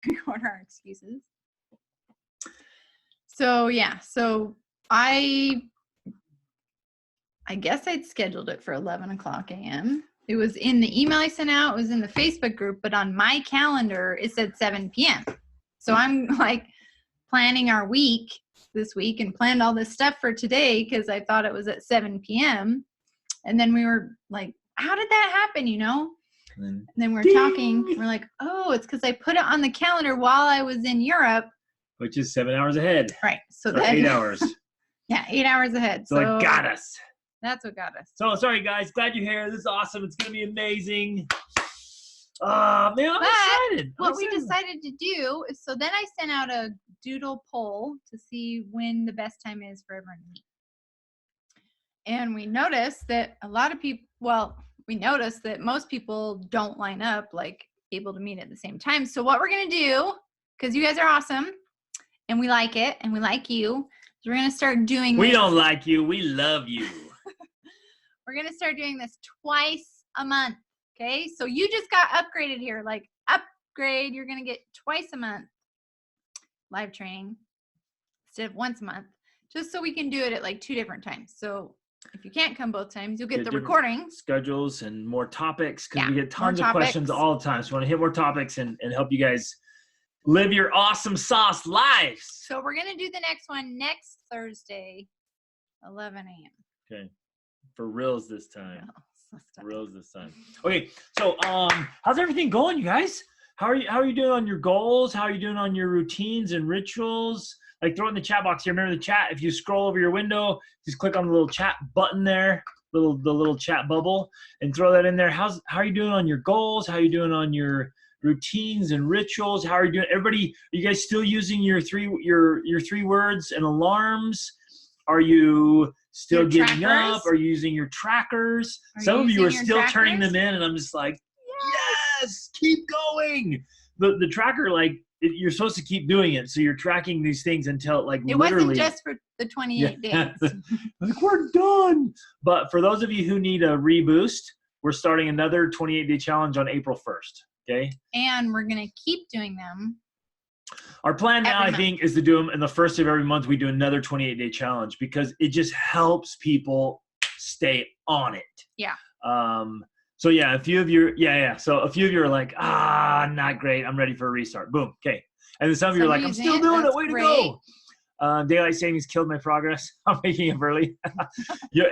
Record our excuses. So yeah, so I guess I'd scheduled it for 11 o'clock a.m. It was in the email I sent out. It was in the Facebook group, but on my calendar, it said 7 p.m. So I'm like planning our week this week and planned all this stuff for today because I thought it was at 7 p.m. And then we were like, how did that happen, you know? And then we're talking. We're like, oh, it's because I put it on the calendar while I was in Europe. Which is 7 hours ahead. Right. So then, 8 hours. Yeah, 8 hours ahead. So it got us. That's what got us. So sorry, guys. Glad you're here. This is awesome. It's going to be amazing. Man, I'm excited. What we decided to do is, so then I sent out a doodle poll to see when the best time is for everyone to meet. And we noticed that a lot of people, we noticed that most people don't line up like able to meet at the same time. So what we're going to do, because you guys are awesome and we like it and we like you, is we're going to start doing this. We don't like you. We love you. We're going to start doing this twice a month. Okay. So you just got upgraded here, like upgrade. You're going to get twice a month live training instead of once a month, just so we can do it at like 2 different times. So if you can't come both times, you'll get the recording. Schedules and more topics because we get tons of questions all the time. So we want to hit more topics and help you guys live your awesome sauce lives. So we're going to do the next one next Thursday, 11 a.m. Okay. For reals this time. For reals this time. Okay. So how's everything going, you guys? How are you doing on your goals? How are you doing on your routines and rituals? Like, throw it in the chat box here. Remember the chat. If you scroll over your window, just click on the little chat button there, the little chat bubble, and throw that in there. How are you doing on your goals? How are you doing on your routines and rituals? How are you doing? Everybody, are you guys still using your 3 words and alarms? Are you still getting up? Are you using your trackers? Some of you are still turning them in, and I'm just like, yes, keep going. The tracker, like, you're supposed to keep doing it, so you're tracking these things until it wasn't just for the 28 days. Like, we're done. But for those of you who need a reboost, we're starting another 28-day challenge on April 1st. Okay. And we're gonna keep doing them. Our plan now, I think, is to do them in the first of every month. We do another 28-day challenge because it just helps people stay on it. Yeah. So yeah, a few of you, So a few of you are like, not great. I'm ready for a restart. Boom. Okay. And then some of you are like, I'm still doing it. Way to go. Daylight savings killed my progress. I'm waking up early.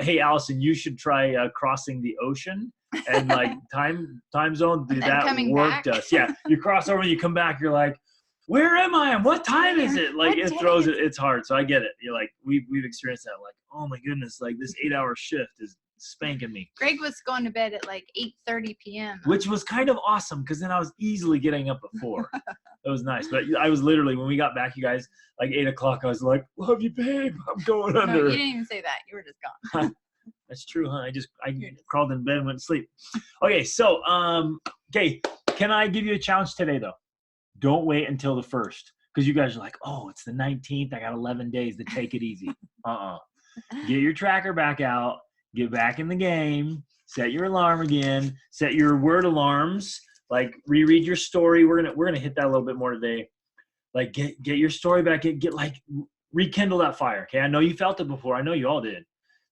Hey, Allison, you should try crossing the ocean and like time zone. That worked us. Yeah. You cross over and you come back. You're like, where am I? And what time is it? Like, it throws it. It's hard. So I get it. You're like, we've experienced that. Like, oh my goodness, like this 8-hour shift is spanking me. Greg was going to bed at like 8:30 p.m. Which was kind of awesome because then I was easily getting up at 4. It was nice. But I was literally, when we got back, you guys, like 8 o'clock, I was like, love you, babe. I'm going under. No, you didn't even say that. You were just gone. That's true, huh? I crawled in bed and went to sleep. Okay, so, okay, can I give you a challenge today, though? Don't wait until the 1st because you guys are like, oh, it's the 19th. I got 11 days to take it easy. Get your tracker back out. Get back in the game, set your alarm again, set your word alarms, like reread your story. We're gonna hit that a little bit more today. Like get your story back, get like rekindle that fire. Okay. I know you felt it before. I know you all did.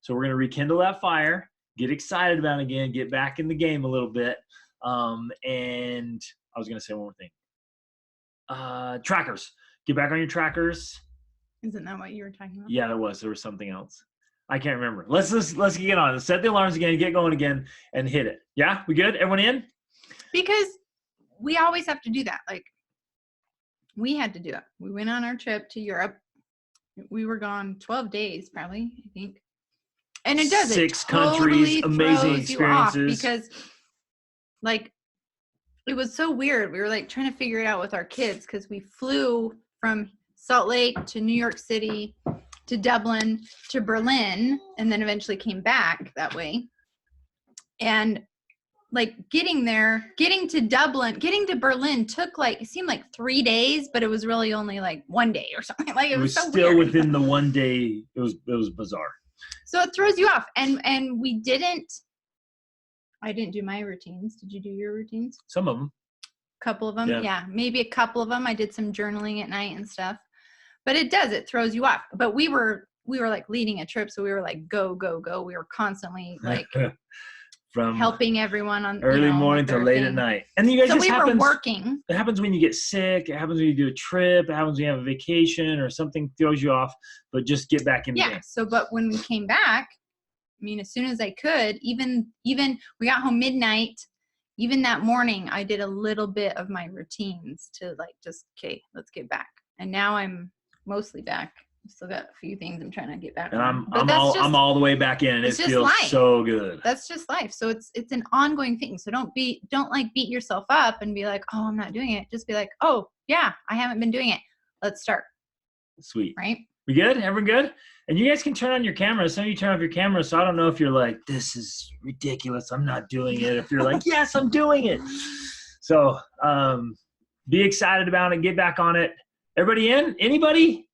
So we're gonna rekindle that fire, get excited about it again, get back in the game a little bit. And I was gonna say one more thing. Trackers. Get back on your trackers. Isn't that what you were talking about? Yeah, there was something else. I can't remember. Let's get on it. Set the alarms again, get going again, and hit it. Yeah, we good? Everyone in? Because we always have to do that. Like, we had to do it. We went on our trip to Europe. We were gone 12 days, probably, I think. And it does 6 countries, amazing experiences. Because, like, it was so weird. We were like trying to figure it out with our kids because we flew from Salt Lake to New York City to Dublin to Berlin, and then eventually came back that way. And like getting to Dublin, getting to Berlin took like, it seemed like 3 days, but it was really only like 1 day or something. Like it was so still weird. Within the 1 day. It was bizarre. So it throws you off. And I didn't do my routines. Did you do your routines? Some of them. couple of them. Yeah, maybe a couple of them. I did some journaling at night and stuff. But it throws you off. But we were like leading a trip, so we were like go, go, go. We were constantly like from helping everyone on early morning to late at night. And you guys so we were working. It happens when you get sick. It happens when you do a trip. It happens when you have a vacation or something throws you off. But just get back in the game. So, but when we came back, I mean, as soon as I could, even we got home midnight. Even that morning, I did a little bit of my routines to like just let's get back. And now I'm mostly back. I've still got a few things I'm trying to get back and on. I'm all the way back in, and it feels so good. That's just life. So it's an ongoing thing. So don't like beat yourself up and be like, oh, I'm not doing it. Just be like, oh yeah, I haven't been doing it. Let's start. Sweet. Right? We good? Everyone good? And you guys can turn on your camera. Some of you turn off your camera, so I don't know if you're like, this is ridiculous, I'm not doing it. If you're like, yes, I'm doing it. So be excited about it. Get back on it. Everybody in? Anybody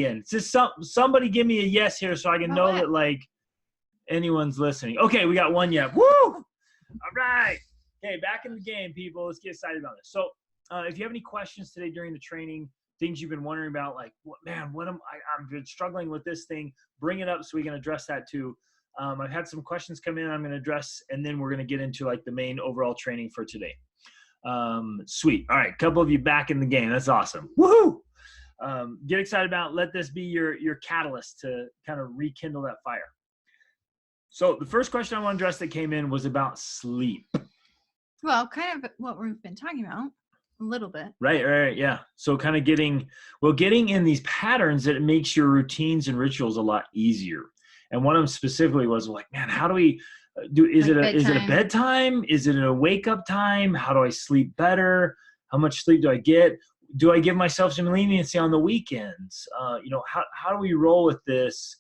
in? It's just somebody give me a yes here so I can know that like anyone's listening. Okay, we got one yet. Woo! All right. Okay, back in the game, people. Let's get excited about this. So if you have any questions today during the training, things you've been wondering about, like, I've been struggling with this thing, bring it up so we can address that too. I've had some questions come in I'm going to address, and then we're going to get into like the main overall training for today. Sweet. All right. A couple of you back in the game. That's awesome. Woohoo! Get excited about it. Let this be your catalyst to kind of rekindle that fire. So the first question I want to address that came in was about sleep. Well, kind of what we've been talking about a little bit. Right. Yeah. So kind of getting in these patterns that it makes your routines and rituals a lot easier. And one of them specifically was like, man, how do we is it a bedtime? Is it a wake up time? How do I sleep better? How much sleep do I get? Do I give myself some leniency on the weekends? How do we roll with this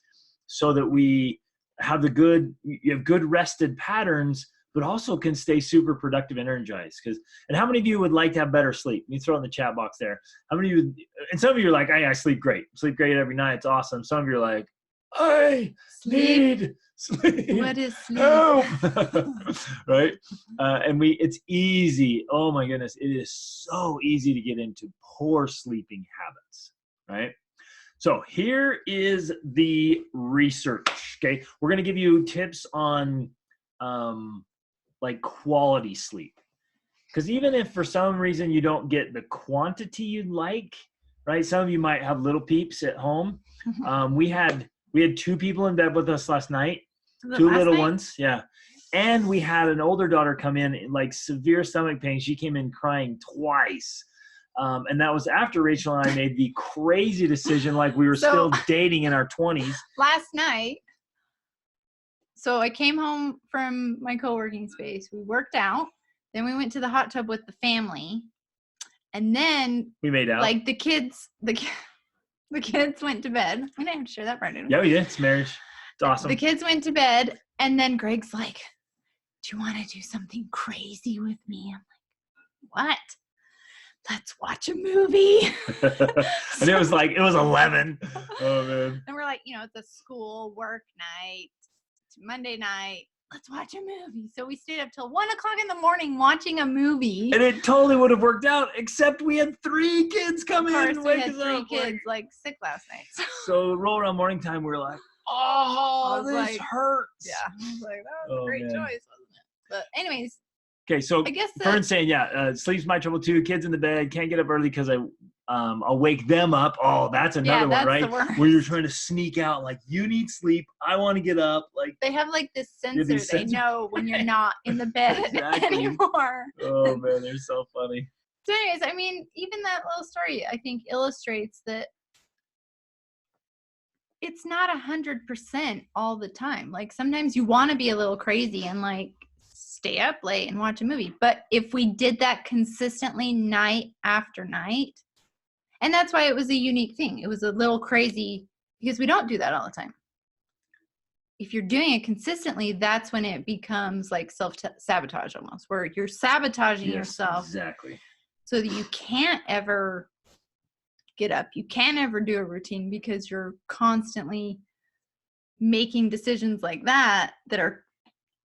so that we have you have good rested patterns, but also can stay super productive and energized? And how many of you would like to have better sleep? You throw in the chat box there. How many of you, and some of you are like, hey, I sleep great. Sleep great every night. It's awesome. Some of you are like, I need sleep. What is sleep? Help. Right? It's easy. Oh my goodness. It is so easy to get into poor sleeping habits, right? So here is the research. Okay. We're going to give you tips on like quality sleep. Because even if for some reason you don't get the quantity you'd like, right? Some of you might have little peeps at home. We had 2 people in bed with us last night, 2 little ones. Yeah. And we had an older daughter come in like severe stomach pain. She came in crying twice. And that was after Rachel and I made the crazy decision, like we were still dating in our 20s. Last night, so I came home from my co-working space. We worked out. Then we went to the hot tub with the family. And then we made out. Like the kids went to bed. We didn't have to share that part, did we? Yeah, we did. It's marriage. It's awesome. The kids went to bed. And then Greg's like, do you want to do something crazy with me? I'm like, what? Let's watch a movie. And it was 11. Oh man. And we're like, it's a school work night. It's Monday night. Let's watch a movie. So we stayed up till 1:00 in the morning watching a movie. And it totally would have worked out, except we had 3 kids come in and wake us up. We had 3 kids sick last night. So roll around morning time, we were like, oh, this hurts. Yeah. I was like, that was a great choice, wasn't it? But anyways. Okay, so Fern's saying, sleep's my trouble too. Kids in the bed, can't get up early because I'll wake them up. Oh, that's another one, right? Where you're trying to sneak out, like, you need sleep. I want to get up. Like they have like this sensor. They know when you're not in the bed anymore. Oh man, they're so funny. So anyways, I mean, even that little story, I think, illustrates that it's not 100% all the time. Like sometimes you want to be a little crazy and like stay up late and watch a movie. But if we did that consistently night after night, and that's why it was a unique thing. It was a little crazy because we don't do that all the time. If you're doing it consistently, that's when it becomes like self-sabotage almost, where you're sabotaging yourself. Exactly. So that you can't ever get up. You can't ever do a routine because you're constantly making decisions like that are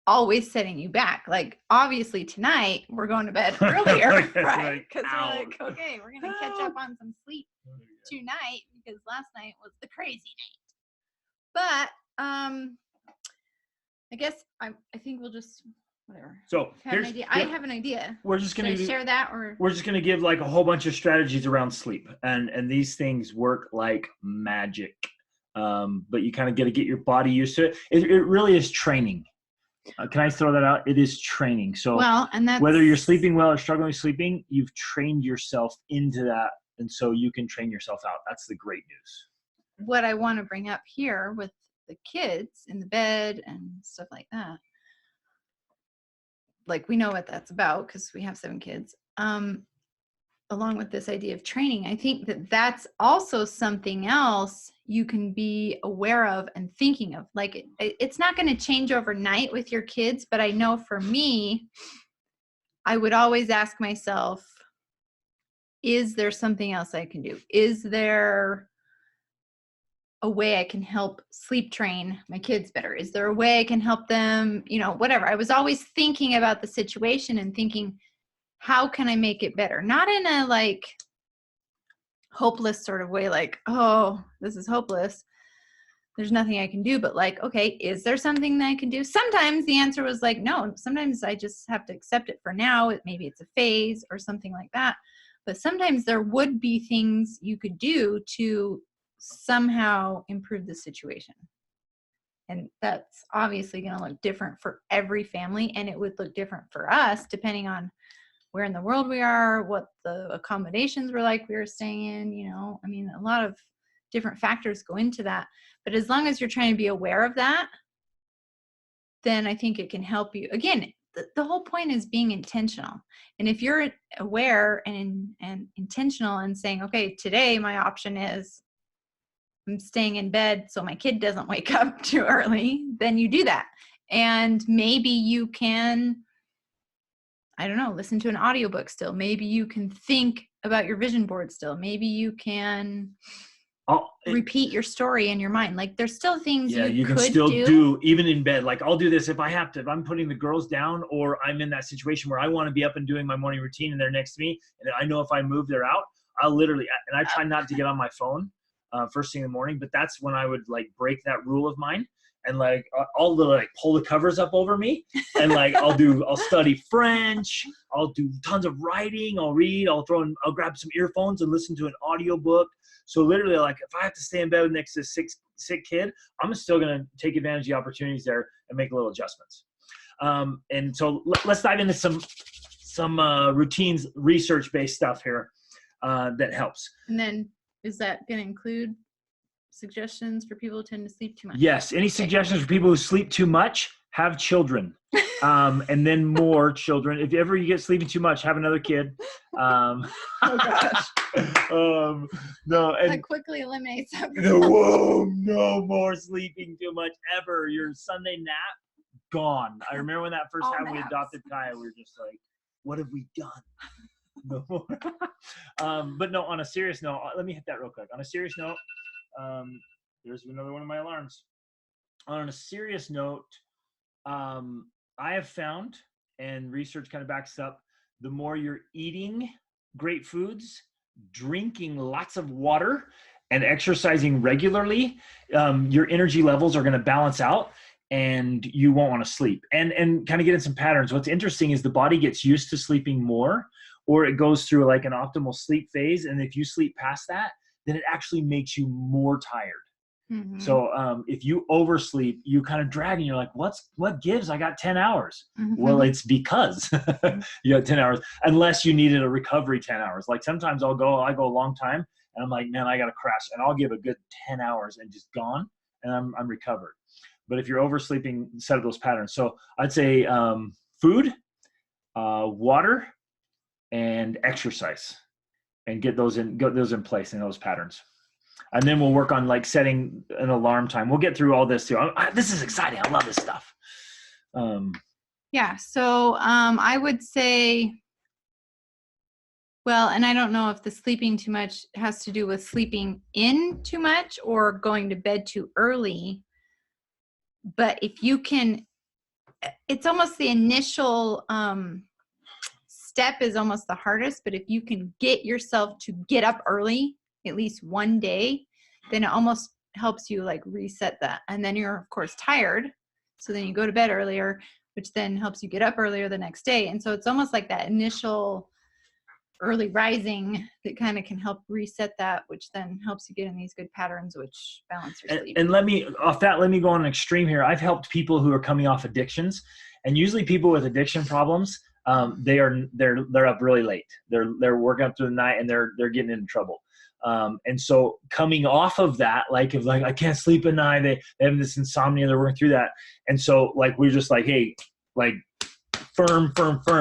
always setting you back. Like, obviously tonight we're going to bed earlier, right? Because we're like, okay, we're going to catch up on some sleep tonight because last night was the crazy night. But I guess I think we'll just, whatever. So have an idea. I have an idea. We're just going to share that, or we're just going to give like a whole bunch of strategies around sleep, and these things work like magic. But you kind of got to get your body used to it. It really is training. Can I throw that out? It is training. So and that's, whether you're sleeping well or struggling with sleeping, you've trained yourself into that, and so you can train yourself out. That's the great news. What I want to bring up here with the kids in the bed and stuff like that, like, we know what that's about because we have 7 kids. Along with this idea of training, I think that that's also something else you can be aware of and thinking of. Like, it's not going to change overnight with your kids, but I know for me, I would always ask myself, is there something else I can do? Is there a way I can help sleep train my kids better? Is there a way I can help them, whatever. I was always thinking about the situation and thinking, how can I make it better? Not in a like hopeless sort of way, like, oh, this is hopeless, there's nothing I can do, but like, okay, is there something that I can do? Sometimes the answer was like, no, sometimes I just have to accept it for now. Maybe it's a phase or something like that. But sometimes there would be things you could do to somehow improve the situation. And that's obviously going to look different for every family. And it would look different for us depending on where in the world we are, what the accommodations were like we were staying in, I mean, a lot of different factors go into that. But as long as you're trying to be aware of that, then I think it can help you. Again, the whole point is being intentional. And if you're aware and intentional and saying, okay, today my option is I'm staying in bed so my kid doesn't wake up too early, then you do that. And maybe you can, I don't know, listen to an audiobook still. Maybe you can think about your vision board still. Maybe you can repeat your story in your mind. Like, there's still things you can still do even in bed. Like, I'll do this if I'm putting the girls down, or I'm in that situation where I want to be up and doing my morning routine and they're next to me, and I know if I move, they're out. I'll literally, and I try not to get on my phone first thing in the morning, but that's when I would like break that rule of mine. And like, I'll like pull the covers up over me, and like, I'll study French. I'll do tons of writing. I'll read. I'll grab some earphones and listen to an audiobook. So literally, like, if I have to stay in bed next to a sick kid, I'm still going to take advantage of the opportunities there and make little adjustments. And so let's dive into some routines, research-based stuff here that helps. And then is that going to include suggestions for people who tend to sleep too much? Yes. Any suggestions for people who sleep too much? Have children. And then more children. If ever you get sleeping too much, have another kid. Oh gosh. No. And that quickly eliminates whoa, no more sleeping too much ever. Your Sunday nap, gone. I remember when that first All time naps. we adopted Kaya, we were just like, what have we done? No more. But no, on a serious note, let me hit that real quick. On a serious note, there's another one of my alarms. On a serious note, I have found, and research kind of backs up, the more you're eating great foods, drinking lots of water, and exercising regularly, your energy levels are going to balance out, and you won't want to sleep. And kind of get in some patterns. What's interesting is the body gets used to sleeping more, or it goes through like an optimal sleep phase. And if you sleep past that, then it actually makes you more tired. Mm-hmm. So if you oversleep, you kind of drag and you're like, what gives? I got 10 hours. Mm-hmm. Well, it's because you got 10 hours, unless you needed a recovery 10 hours. Like sometimes I go a long time and I'm like, man, I got to crash, and I'll give a good 10 hours and just gone, and I'm recovered. But if you're oversleeping, set up those patterns. So I'd say food, water, and exercise, and get those in place in those patterns. And then we'll work on like setting an alarm time. We'll get through all this too. This is exciting. I love this stuff. Yeah. So I would say, well, and I don't know if the sleeping too much has to do with sleeping in too much or going to bed too early. But if you can it's almost the initial step is almost the hardest, but if you can get yourself to get up early at least one day, then it almost helps you like reset that. And then you're of course tired, so then you go to bed earlier, which then helps you get up earlier the next day. And so it's almost like that initial early rising that kind of can help reset that, which then helps you get in these good patterns, which balance your sleep. And let me go on an extreme here. I've helped people who are coming off addictions, and usually people with addiction problems, they're up really late. They're working up through the night and they're getting into trouble. And so coming off of that, like if like I can't sleep at night, they have this insomnia, they're working through that. And so like we're just like, hey, like firm.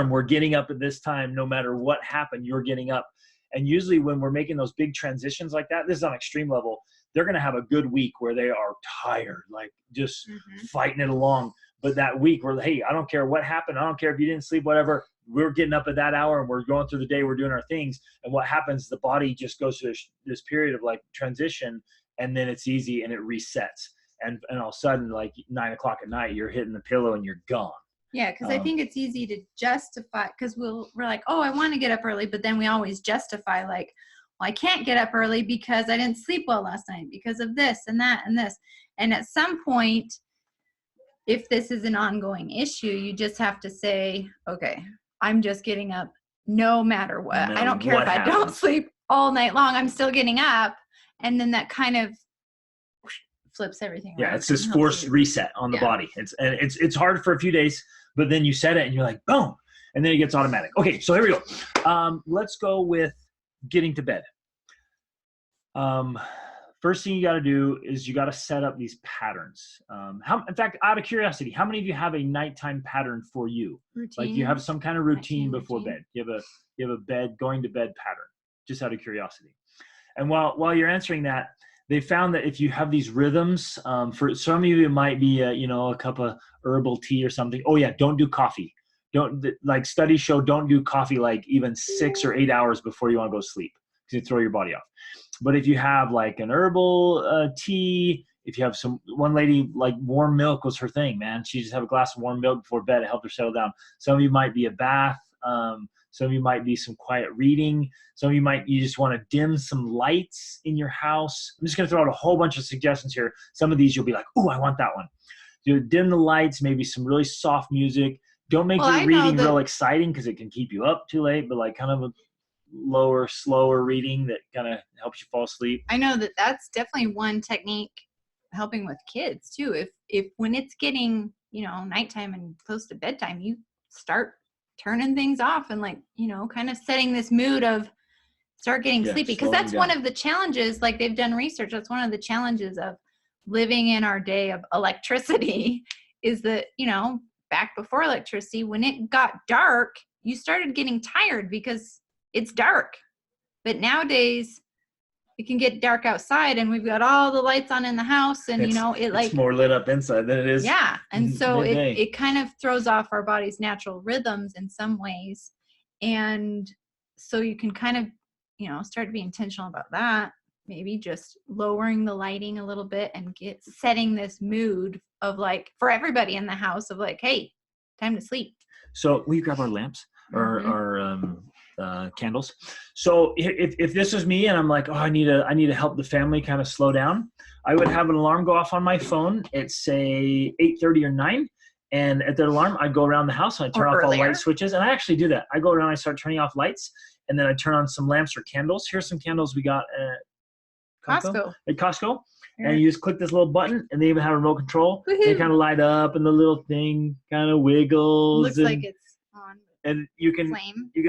We're getting up at this time, no matter what happened, you're getting up. And usually when we're making those big transitions like that, this is on extreme level, they're going to have a good week where they are tired, like just fighting it along. But that week we're, hey, I don't care what happened. I don't care if you didn't sleep, whatever. We're getting up at that hour and we're going through the day. We're doing our things. And what happens, the body just goes through this period of like transition, and then it's easy and it resets. And all of a sudden, like 9 o'clock at night, you're hitting the pillow and you're gone. Yeah, because I think it's easy to justify, because we're like, oh, I want to get up early, but then we always justify like, well, I can't get up early because I didn't sleep well last night because of this and that and this. And at some point, if this is an ongoing issue, you just have to say, okay, I'm just getting up no matter what. I don't care if I don't sleep all night long, I'm still getting up. And then that kind of flips everything. Yeah, it's this forced reset on the body. It's hard for a few days, but then you set it and you're like, boom, and then it gets automatic. Okay, so here we go. Let's go with getting to bed. First thing you got to do is you got to set up these patterns. In fact, out of curiosity, how many of you have a nighttime pattern for you? Routine. Like you have some kind of routine before bed. You have a bed, going to bed pattern, just out of curiosity. And while you're answering that, they found that if you have these rhythms, for some of you, it might be a cup of herbal tea or something. Oh yeah, don't do coffee. Like studies show, don't do coffee like even 6 or 8 hours before you want to go to sleep, because you throw your body off. But if you have like an herbal tea, if you have one lady, like warm milk was her thing, man. She just have a glass of warm milk before bed. It helped her settle down. Some of you might be a bath. Some of you might be some quiet reading. Some of you just want to dim some lights in your house. I'm just going to throw out a whole bunch of suggestions here. Some of these you'll be like, oh, I want that one. Dim the lights, maybe some really soft music. Don't make your reading real exciting because it can keep you up too late, but like kind of a lower, slower reading that kind of helps you fall asleep. I know that's definitely one technique helping with kids too. If when it's getting, nighttime and close to bedtime, you start turning things off and like, kind of setting this mood of start getting sleepy. Because that's one of the challenges, like they've done research, that's one of the challenges of living in our day of electricity is that, back before electricity, when it got dark, you started getting tired because it's dark. But nowadays it can get dark outside and we've got all the lights on in the house and it's more lit up inside than it is. Yeah. And so it kind of throws off our body's natural rhythms in some ways. And so you can kind of, start to be intentional about that. Maybe just lowering the lighting a little bit and setting this mood of like, for everybody in the house of like, hey, time to sleep. So will you grab our lamps or candles? So if this was me and I'm like, oh, I need to help the family kind of slow down, I would have an alarm go off on my phone at say 8:30 or 9. And at that alarm, I go around the house and I turn off all light switches. And I actually do that. I go around, I start turning off lights, and then I turn on some lamps or candles. Here's some candles we got at Costco. And you just click this little button, and they even have a remote control. Woo-hoo. They kind of light up, and the little thing kind of wiggles. Looks like it's on. And you can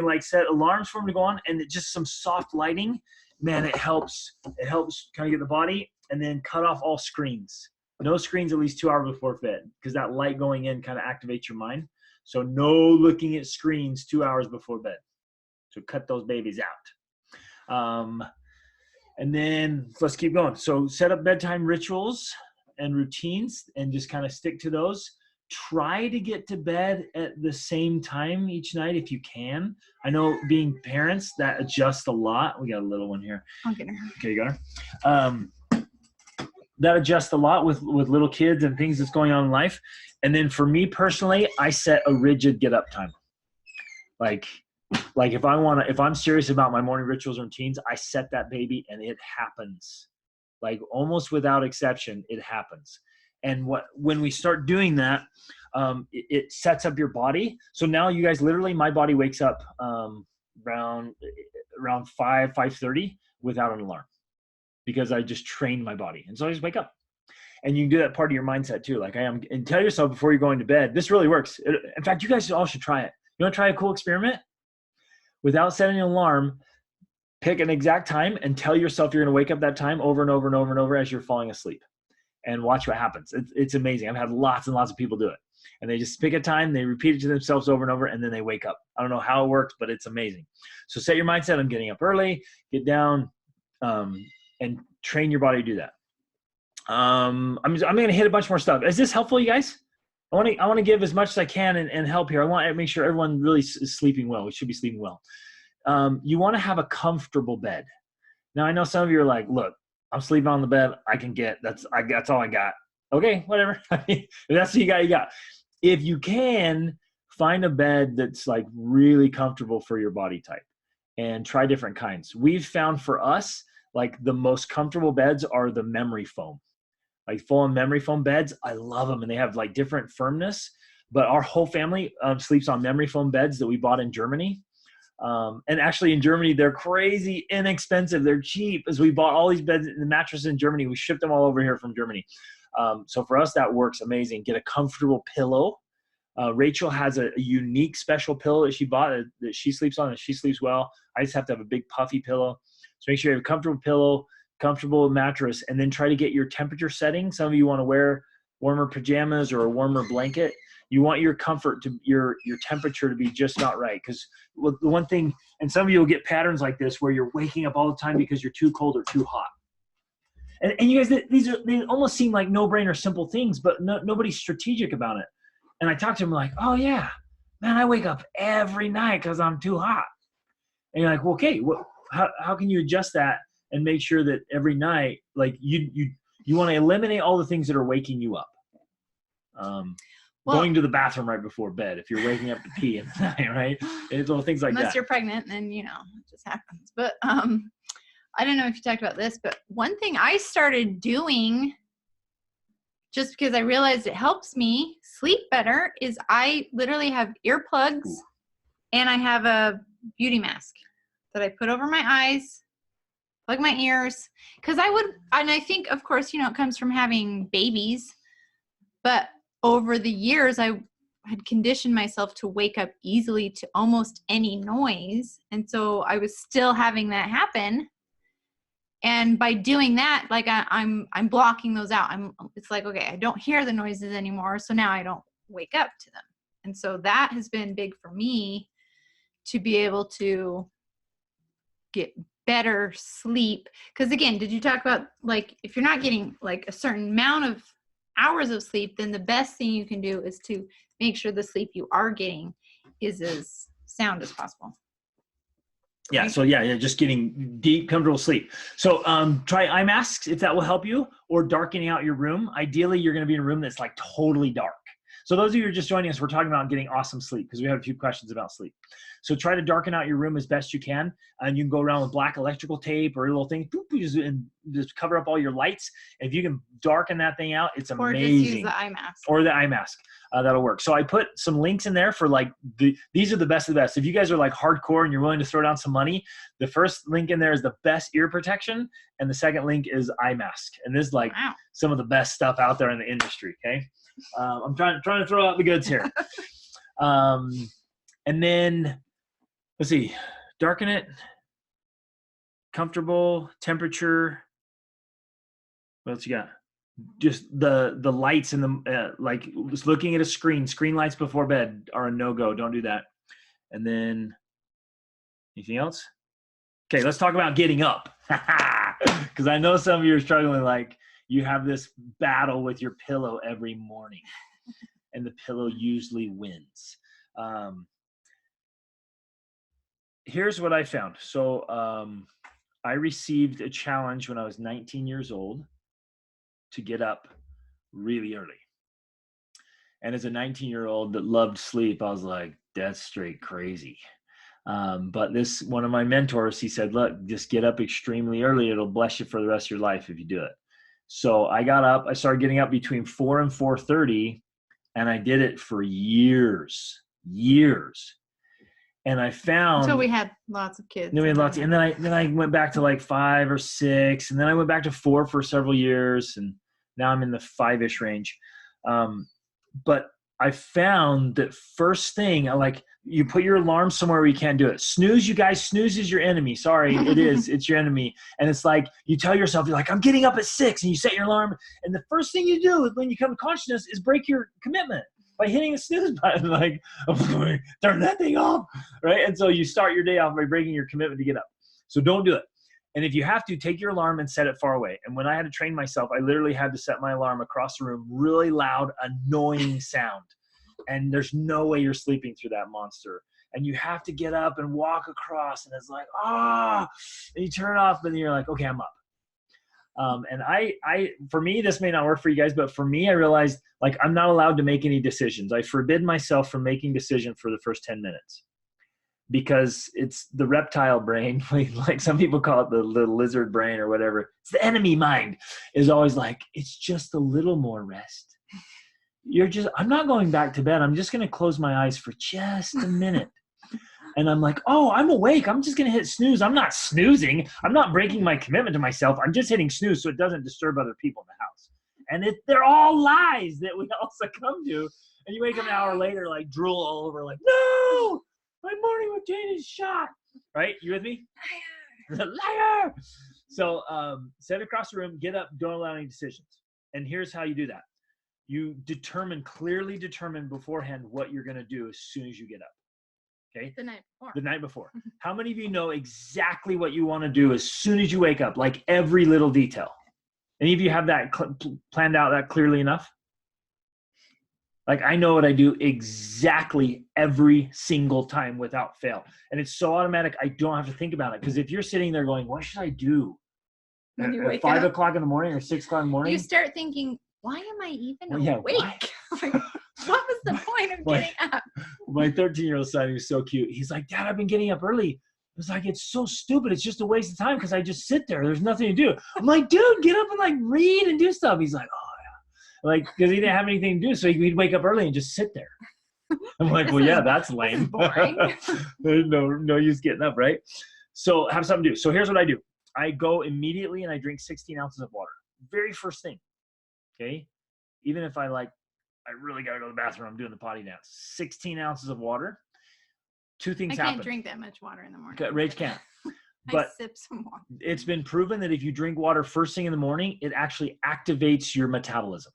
like set alarms for them to go on, and just some soft lighting, man, it helps kind of get the body, and then cut off all screens. No screens at least 2 hours before bed, because that light going in kind of activates your mind. So no looking at screens 2 hours before bed. So cut those babies out. And then let's keep going. So set up bedtime rituals and routines and just kind of stick to those. Try to get to bed at the same time each night if you can. I know being parents, that adjusts a lot. We got a little one here. I'll get her. Okay, you got her. That adjusts a lot with little kids and things that's going on in life. And then for me personally, I set a rigid get up time. Like if I'm serious about my morning rituals and routines, I set that baby and it happens. Like almost without exception, it happens. And when we start doing that, it sets up your body. So now you guys, literally my body wakes up around 5:30 without an alarm, because I just trained my body. And so I just wake up. And you can do that part of your mindset too. Like and tell yourself before you're going to bed, this really works. In fact, you guys all should try it. You want to try a cool experiment? Without setting an alarm, pick an exact time and tell yourself you're going to wake up that time over and over and over and over as you're falling asleep, and watch what happens. It's amazing. I've had lots and lots of people do it, and they just pick a time, they repeat it to themselves over and over, and then they wake up. I don't know how it works, but it's amazing. So set your mindset. I'm getting up early, get down, and train your body to do that. I'm going to hit a bunch more stuff. Is this helpful, you guys? I want to give as much as I can and help here. I want to make sure everyone really is sleeping well. We should be sleeping well. You want to have a comfortable bed. Now, I know some of you are like, look, I'm sleeping on the bed I can get. That's all I got. Okay, whatever. If that's what you got. If you can, find a bed that's like really comfortable for your body type, and try different kinds. We've found for us, like the most comfortable beds are the memory foam. Like full on memory foam beds. I love them, and they have like different firmness, but our whole family sleeps on memory foam beds that we bought in Germany. And actually in Germany, they're crazy inexpensive. They're cheap, as we bought all these beds and mattresses in Germany. We shipped them all over here from Germany. So for us, that works amazing. Get a comfortable pillow. Rachel has a unique special pillow that she bought that she sleeps on, and she sleeps well. I just have to have a big puffy pillow. So make sure you have a comfortable pillow, comfortable mattress, and then try to get your temperature setting. Some of you want to wear warmer pajamas or a warmer blanket. You want your comfort to your temperature to be just not right. Because the one thing, and some of you will get patterns like this where you're waking up all the time because you're too cold or too hot. And you guys, they almost seem like no-brainer simple things, but nobody's strategic about it. And I talk to them like, oh yeah, man, I wake up every night because I'm too hot. And you're like, well, okay, how can you adjust that and make sure that every night, like you want to eliminate all the things that are waking you up. Going to the bathroom right before bed, if you're waking up to pee in the night, right? It's little things like that. Unless you're pregnant, then, it just happens. But I don't know if you talked about this, but one thing I started doing just because I realized it helps me sleep better is I literally have earplugs and I have a beauty mask that I put over my eyes, plug my ears. Because I think, of course, it comes from having babies. But over the years, I had conditioned myself to wake up easily to almost any noise. And so I was still having that happen. And by doing that, like I'm blocking those out. It's like, okay, I don't hear the noises anymore. So now I don't wake up to them. And so that has been big for me to be able to get better sleep. Because again, did you talk about like, if you're not getting like a certain amount of hours of sleep, then the best thing you can do is to make sure the sleep you are getting is as sound as possible. Yeah. So just getting deep, comfortable sleep. So try eye masks if that will help you, or darkening out your room. Ideally, you're going to be in a room that's like totally dark. So those of you who are just joining us, we're talking about getting awesome sleep because we have a few questions about sleep. So try to darken out your room as best you can. And you can go around with black electrical tape or a little thing and just cover up all your lights. If you can darken that thing out, it's amazing. Or just use the eye mask. Or the eye mask. That'll work. So I put some links in there for like these are the best of the best. If you guys are like hardcore and you're willing to throw down some money, the first link in there is the best ear protection. And the second link is eye mask. And this is like some of the best stuff out there in the industry. Okay. I'm trying to throw out the goods here. And then let's see, darken it, comfortable, temperature. What else you got? Just the lights and the like just looking at a screen lights before bed are a no-go. Don't do that. And then anything else? Okay, let's talk about getting up. Because I know some of you are struggling, like you have this battle with your pillow every morning and the pillow usually wins. Here's what I found. So I received a challenge when I was 19 years old to get up really early. And as a 19-year-old that loved sleep, I was like, that's straight crazy. But one of my mentors, he said, look, just get up extremely early. It'll bless you for the rest of your life if you do it. So I got up, I started getting up between 4 and 4:30, and I did it for years. And I found until we had lots of kids. Then we had lots, and then I went back to like 5 or 6, and then I went back to 4 for several years, and now I'm in the 5-ish range. But I found that first thing, like, you put your alarm somewhere where you can't do it. Snooze, you guys, snooze is your enemy. Sorry, it is. It's your enemy. And it's like, you tell yourself, you're like, I'm getting up at 6, and you set your alarm. And the first thing you do when you come to consciousness is break your commitment by hitting a snooze button. Like, oh, turn that thing off, right? And so you start your day off by breaking your commitment to get up. So don't do it. And if you have to, take your alarm and set it far away. And when I had to train myself, I literally had to set my alarm across the room, really loud, annoying sound. And there's no way you're sleeping through that monster. And you have to get up and walk across, and it's like, and you turn it off, and then you're like, okay, I'm up. And for me, this may not work for you guys, but for me, I realized, like, I'm not allowed to make any decisions. I forbid myself from making decisions for the first 10 minutes. Because it's the reptile brain, like some people call it the lizard brain or whatever. It's the enemy mind, is always like, it's just a little more rest. I'm not going back to bed. I'm just going to close my eyes for just a minute. And I'm like, oh, I'm awake. I'm just going to hit snooze. I'm not snoozing. I'm not breaking my commitment to myself. I'm just hitting snooze so it doesn't disturb other people in the house. And they're all lies that we all succumb to. And you wake up an hour later, like, drool all over, like, no, my morning routine is shot. Right? You with me? Liar. So set it across the room, get up, don't allow any decisions. And here's how you do that. You clearly determine beforehand what you're going to do as soon as you get up. Okay? The night before. How many of you know exactly what you want to do as soon as you wake up? Like every little detail. Any of you have that planned out that clearly enough? Like, I know what I do exactly every single time without fail. And it's so automatic, I don't have to think about it. Because if you're sitting there going, what should I do? At 5 o'clock in the morning or 6 o'clock in the morning? You start thinking, why am I even awake? Like, what was the point of getting up? My 13-year-old son, who's so cute, he's like, Dad, I've been getting up early. It's like, it's so stupid. It's just a waste of time because I just sit there. There's nothing to do. I'm like, dude, get up and like read and do stuff. He's like, oh, yeah. Like, because he didn't have anything to do. So he'd wake up early and just sit there. I'm like, well, yeah, that's lame. Boring. There's no use getting up, right? So have something to do. So here's what I do. I go immediately and I drink 16 ounces of water. Very first thing. Okay. Even if I really got to go to the bathroom, I'm doing the potty dance. 16 ounces of water. Two things happen. I can't drink that much water in the morning. Rach can't. But I sip some water. It's been proven that if you drink water first thing in the morning, it actually activates your metabolism.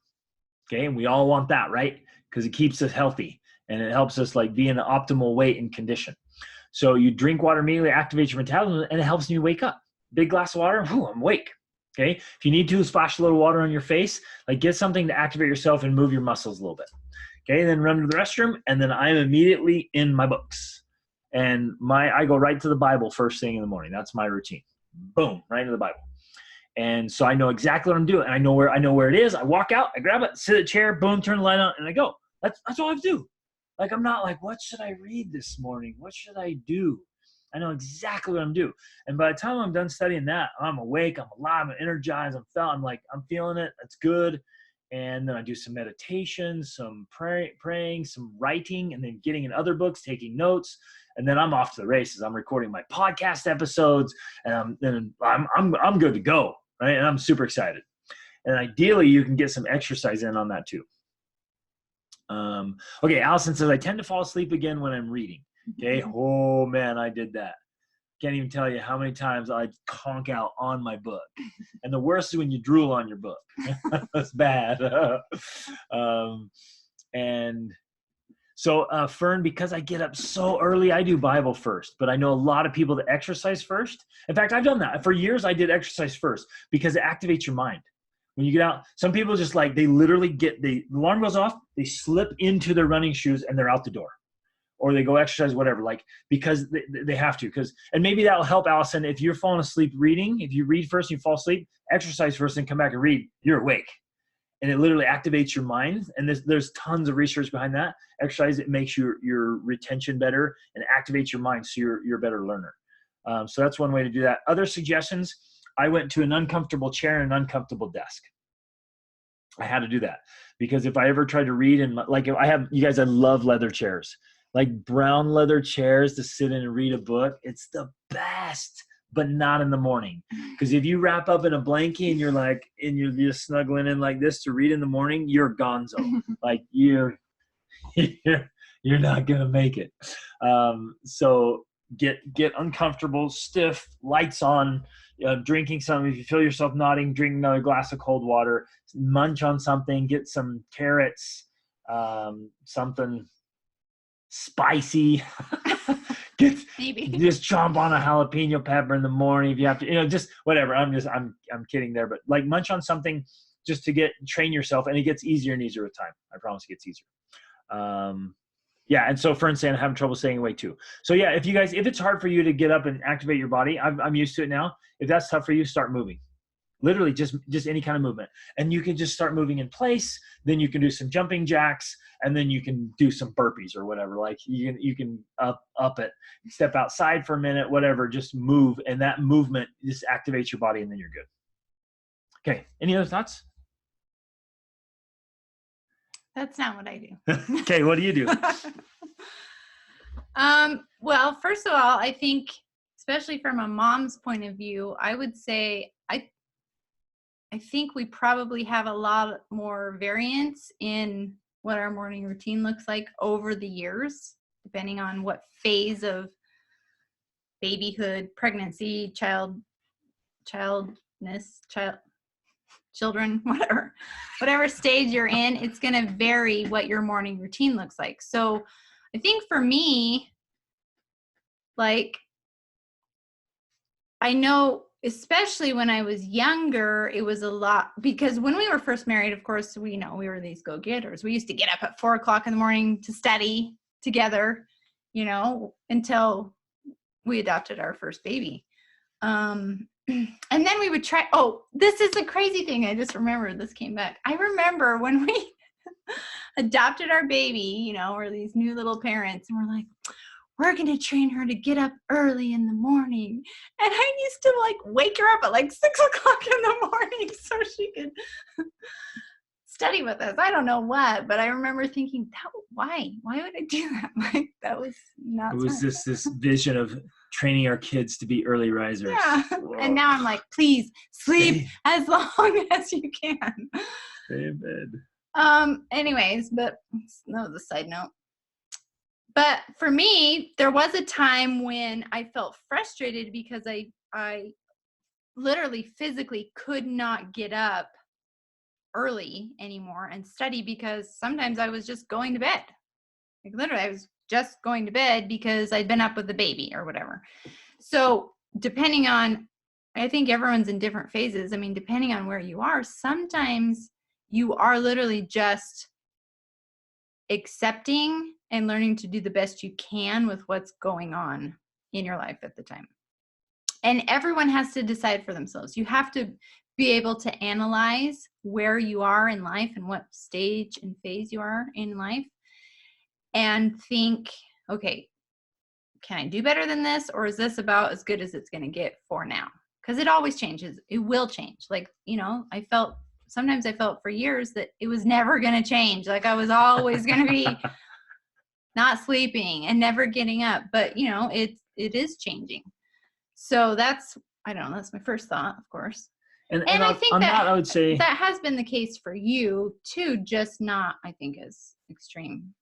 Okay. And we all want that, right? Because it keeps us healthy and it helps us like be in an optimal weight and condition. So you drink water immediately, activates your metabolism, and it helps you wake up. Big glass of water, I'm awake. Okay. If you need to, splash a little water on your face, like get something to activate yourself and move your muscles a little bit. Okay. Then run to the restroom, and then I'm immediately in my books. And I go right to the Bible first thing in the morning. That's my routine. Boom, right into the Bible. And so I know exactly what I'm doing. And I know where it is. I walk out, I grab it, sit at a chair, boom, turn the light on, and I go. That's all I have to do. Like, I'm not like, what should I read this morning? What should I do? I know exactly what I'm doing. And by the time I'm done studying that, I'm awake, I'm alive, I'm energized, I'm feeling it. That's good. And then I do some meditation, some praying, some writing, and then getting in other books, taking notes. And then I'm off to the races. I'm recording my podcast episodes, and I'm good to go, right? And I'm super excited. And ideally, you can get some exercise in on that too. Okay, Allison says, I tend to fall asleep again when I'm reading. Okay, oh man, I did that. Can't even tell you how many times I conk out on my book. And the worst is when you drool on your book. That's bad. And so Fern, because I get up so early, I do Bible first. But I know a lot of people that exercise first. In fact, I've done that. For years, I did exercise first because it activates your mind. When you get out, some people just like, they literally the alarm goes off, they slip into their running shoes and they're out the door. Or they go exercise, whatever, like, because they have to. And maybe that'll help, Allison, if you're falling asleep reading, if you read first and you fall asleep, exercise first and come back and read, you're awake. and it literally activates your mind. And there's tons of research behind that. Exercise, it makes your retention better and activates your mind, so you're a better learner. So that's one way to do that. Other suggestions, I went to an uncomfortable chair and an uncomfortable desk. I had to do that because if I ever tried to read and like, if I love leather chairs, like brown leather chairs to sit in and read a book. It's the best, but not in the morning. Because if you wrap up in a blanket and you're just snuggling in like this to read in the morning, you're gonzo. Like you're not going to make it. So get uncomfortable, stiff, lights on, drinking something. If you feel yourself nodding, drink another glass of cold water, munch on something, get some carrots, something spicy. Maybe just chomp on a jalapeno pepper in the morning if you have to, just whatever. I'm kidding there, but like munch on something just to train yourself, and it gets easier and easier with time. I promise it gets easier. And so for instance, I'm having trouble staying awake too. So yeah, if it's hard for you to get up and activate your body, I'm used to it now. If that's tough for you, start moving. Literally just any kind of movement. And you can just start moving in place. Then you can do some jumping jacks, and then you can do some burpees or whatever. Like you can up it, step outside for a minute, whatever, just move. And that movement just activates your body, and then you're good. Okay. Any other thoughts? That's not what I do. Okay. What do you do? Well, first of all, I think, especially from a mom's point of view, I would say I think we probably have a lot more variance in what our morning routine looks like over the years, depending on what phase of babyhood, pregnancy, children, whatever stage you're in, it's going to vary what your morning routine looks like. So I think for me, like, I know, especially when I was younger, it was a lot, because when we were first married, of course, we were these go-getters. We used to get up at 4:00 in the morning to study together, until we adopted our first baby. And then we would try, this is the crazy thing. I just remembered, this came back. I remember when we adopted our baby, we're these new little parents, and we're like, we're going to train her to get up early in the morning. And I used to wake her up at 6:00 in the morning so she could study with us. I don't know what, but I remember thinking, why would I do that? That was not It was smart. this vision of training our kids to be early risers. Yeah. Whoa. And now I'm like, please sleep as long as you can. Stay in bed. Anyways, but that was a side note. But for me, there was a time when I felt frustrated because I literally physically could not get up early anymore and study, because sometimes I was just going to bed. Literally, I was just going to bed because I'd been up with the baby or whatever. So depending on, I think everyone's in different phases. I mean, depending on where you are, sometimes you are literally just accepting and learning to do the best you can with what's going on in your life at the time. And everyone has to decide for themselves. You have to be able to analyze where you are in life and what stage and phase you are in life, and think, okay, can I do better than this? Or is this about as good as it's going to get for now? Because it always changes. It will change. Sometimes I felt for years that it was never going to change. I was always going to be not sleeping and never getting up. But, it is changing. So that's my first thought, of course. And I think I would say that has been the case for you too, just not, I think, as extreme.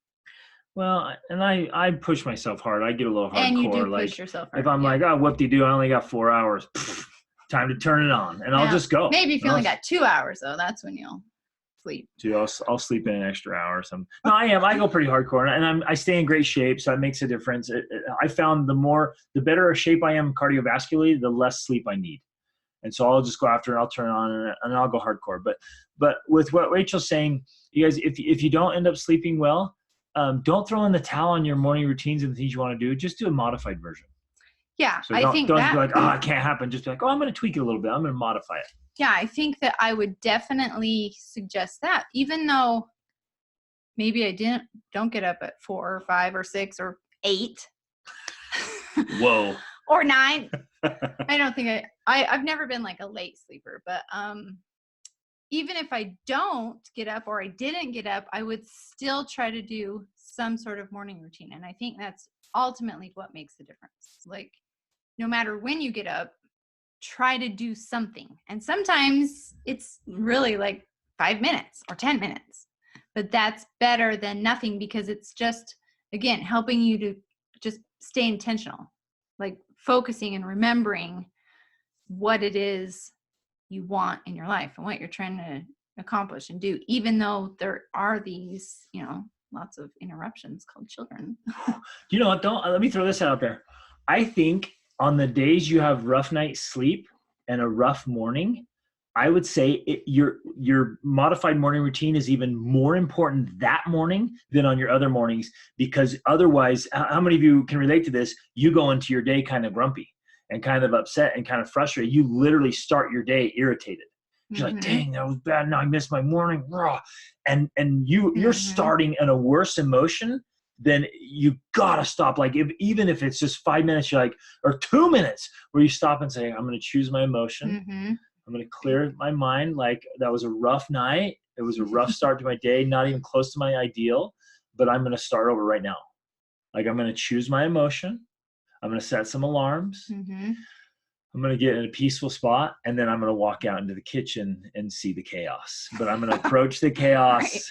Well, and I push myself hard. I get a little hardcore. And you do push yourself hard. If I'm whoop-de-doo, I only got 4 hours. Time to turn it on, and I'll just go. Maybe if you only got 2 hours, though, that's when you'll sleep. I'll sleep in an extra hour or something. No, I go pretty hardcore, and I stay in great shape, so it makes a difference. I found the better shape I am cardiovascularly, the less sleep I need. And so I'll just go after it, I'll turn it on, and I'll go hardcore. But with what Rachel's saying, you guys, if you don't end up sleeping well, don't throw in the towel on your morning routines and the things you want to do. Just do a modified version. Yeah, So I think don't that. be like, oh, it can't happen. Just be like, oh, I'm going to tweak it a little bit. I'm going to modify it. Yeah, I think that I would definitely suggest that, even though maybe I don't get up at 4 or 5 or 6 or 8. Whoa. Or 9. I don't think I've never been like a late sleeper, but even if I don't get up or I didn't get up, I would still try to do some sort of morning routine. And I think that's ultimately what makes the difference. Like, no matter when you get up, try to do something. And sometimes it's really like 5 minutes or 10 minutes, but that's better than nothing, because it's just, again, helping you to just stay intentional, like focusing and remembering what it is you want in your life and what you're trying to accomplish and do, even though there are these, lots of interruptions called children. You know what? Let me throw this out there. I think on the days you have rough night sleep and a rough morning, I would say your modified morning routine is even more important that morning than on your other mornings, because otherwise, how many of you can relate to this? You go into your day kind of grumpy and kind of upset and kind of frustrated. You literally start your day irritated. You're like, dang, that was bad. Now I missed my morning. And you're starting in a worse emotion. Then you gotta stop. Like, even if it's just 5 minutes, you're like, or 2 minutes, where you stop and say, I'm going to choose my emotion. I'm going to clear my mind. Like, that was a rough night. It was a rough start to my day, not even close to my ideal, but I'm going to start over right now. Like, I'm going to choose my emotion. I'm going to set some alarms. I'm going to get in a peaceful spot, and then I'm going to walk out into the kitchen and see the chaos. But I'm going to approach the chaos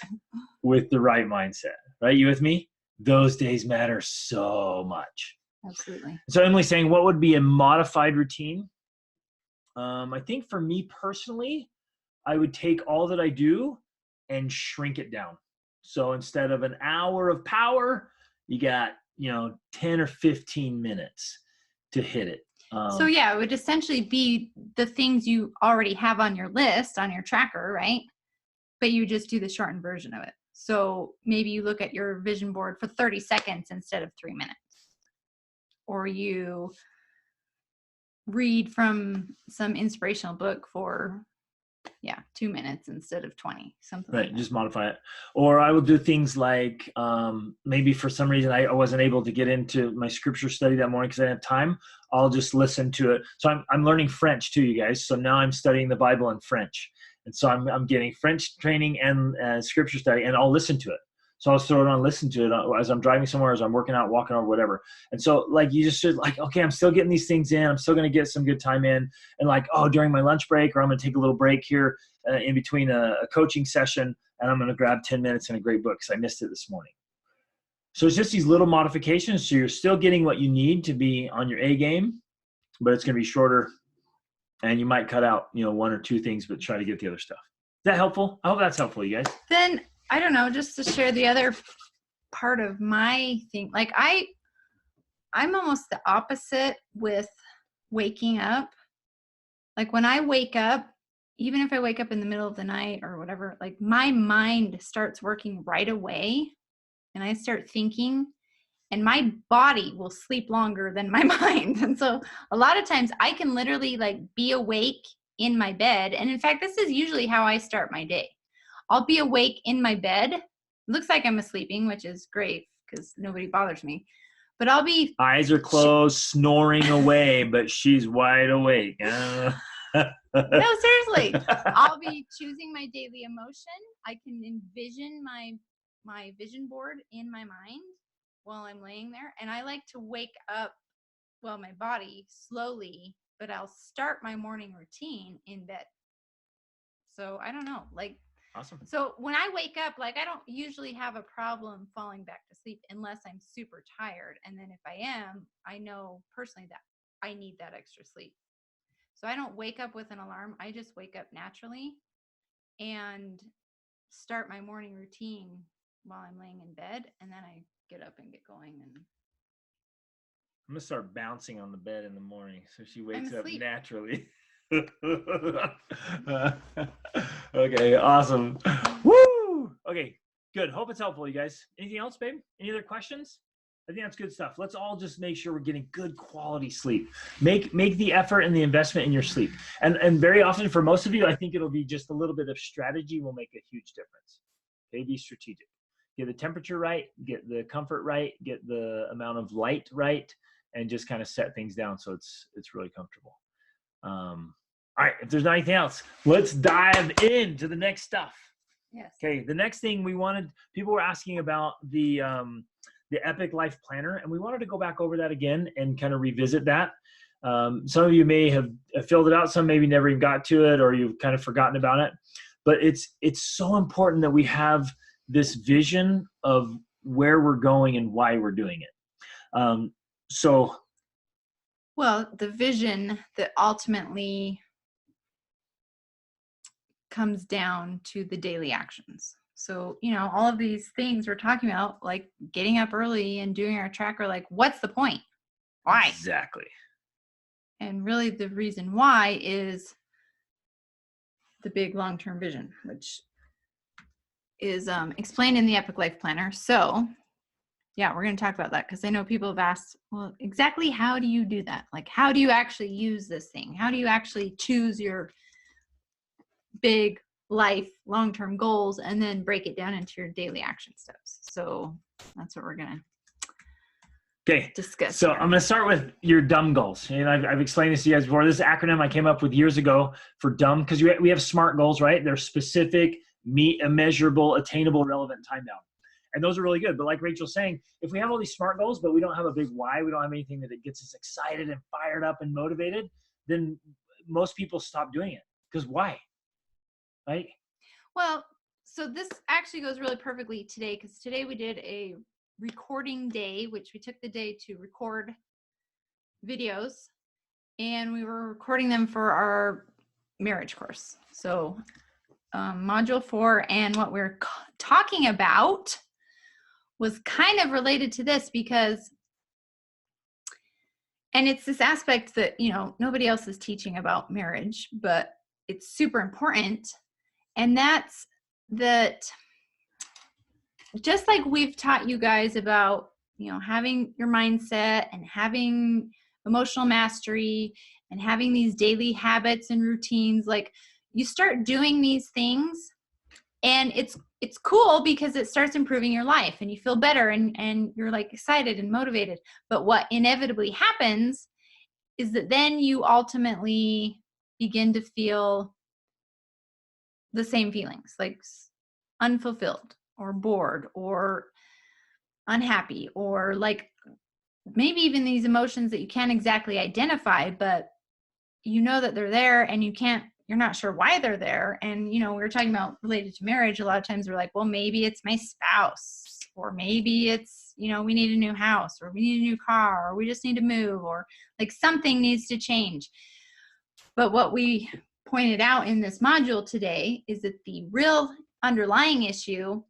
with the right mindset. Right? You with me? Those days matter so much. Absolutely. So Emily's saying, what would be a modified routine? I think for me personally, I would take all that I do and shrink it down. So instead of an hour of power, you got, 10 or 15 minutes to hit it. So yeah, it would essentially be the things you already have on your list, on your tracker, right? But you just do the shortened version of it. So maybe you look at your vision board for 30 seconds instead of 3 minutes. Or you read from some inspirational book for 2 minutes instead of 20, something like that. Just modify it. Or I will do things like, maybe for some reason I wasn't able to get into my scripture study that morning because I didn't have time. I'll just listen to it. So I'm learning French too, you guys. So now I'm studying the Bible in French. And so I'm getting French training and scripture study, and I'll listen to it. So I'll throw it on, listen to it as I'm driving somewhere, as I'm working out, walking, or whatever. And so, like, you just should, like, okay, I'm still getting these things in. I'm still going to get some good time in. And like, during my lunch break, or I'm going to take a little break here in between a coaching session, and I'm going to grab 10 minutes and a great book because I missed it this morning. So it's just these little modifications. So you're still getting what you need to be on your A game, but it's going to be shorter. And you might cut out, 1 or 2 things, but try to get the other stuff. Is that helpful? I hope that's helpful, you guys. Then, I don't know, just to share the other part of my thing. Like, I'm almost the opposite with waking up. Like, when I wake up, even if I wake up in the middle of the night or whatever, like, my mind starts working right away, and I start thinking, and my body will sleep longer than my mind. And so a lot of times I can literally, like, be awake in my bed. And in fact, this is usually how I start my day. I'll be awake in my bed. It looks like I'm sleeping, which is great because nobody bothers me. But I'll be... Eyes are closed, snoring away, but she's wide awake. No, seriously. I'll be choosing my daily emotion. I can envision my vision board in my mind while I'm laying there. And I like to wake up, my body slowly, but I'll start my morning routine in bed. So I don't know, like... Awesome. So when I wake up, like, I don't usually have a problem falling back to sleep unless I'm super tired. And then if I am, I know personally that I need that extra sleep. So I don't wake up with an alarm. I just wake up naturally and start my morning routine while I'm laying in bed. And then I get up and get going. And I'm going to start bouncing on the bed in the morning so she wakes up naturally. Okay, awesome. Woo! Okay, good. Hope it's helpful, you guys. Anything else, babe? Any other questions? I think that's good stuff. Let's all just make sure we're getting good quality sleep. Make the effort and the investment in your sleep. And very often for most of you, I think it'll be just a little bit of strategy will make a huge difference. Okay, be strategic. Get the temperature right, get the comfort right, get the amount of light right, and just kind of set things down so it's really comfortable. All right, if there's not anything else, let's dive into the next stuff. Yes. Okay, the next thing people were asking about the Epic Life Planner, and we wanted to go back over that again and kind of revisit that. Some of you may have filled it out, some maybe never even got to it, or you've kind of forgotten about it. But it's so important that we have this vision of where we're going and why we're doing it. Well, the vision that ultimately comes down to the daily actions. So, all of these things we're talking about, like getting up early and doing our tracker, like what's the point? Why? Exactly. And really the reason why is the big long-term vision, which is explained in the Epic Life Planner. So yeah, we're going to talk about that because I know people have asked, well, exactly how do you do that? Like, how do you actually use this thing? How do you actually choose your big life long-term goals and then break it down into your daily action steps? So that's what we're going to discuss. So here. I'm going to start with your D.U.M.B goals. And I've explained this to you guys before. This acronym I came up with years ago for D.U.M.B because we have S.M.A.R.T goals, right? They're specific, measurable, attainable, relevant, time bound. And those are really good. But like Rachel's saying, if we have all these SMART goals, but we don't have a big why, we don't have anything that gets us excited and fired up and motivated, then most people stop doing it. Because why? Right? Well, so this actually goes really perfectly today, because today we did a recording day, which we took the day to record videos, and we were recording them for our marriage course. So module 4, and what we're talking about was kind of related to this because, and it's this aspect that, nobody else is teaching about marriage, but it's super important. And that's that just like we've taught you guys about, having your mindset and having emotional mastery and having these daily habits and routines, like you start doing these things and it's cool because it starts improving your life and you feel better and you're like excited and motivated. But what inevitably happens is that then you ultimately begin to feel the same feelings, like unfulfilled or bored or unhappy, or like maybe even these emotions that you can't exactly identify, but you know that they're there and you're not sure why they're there. And, we were talking about related to marriage. A lot of times we're like, well, maybe it's my spouse, or maybe it's, we need a new house, or we need a new car, or we just need to move, or like something needs to change. But what we pointed out in this module today is that the real underlying issue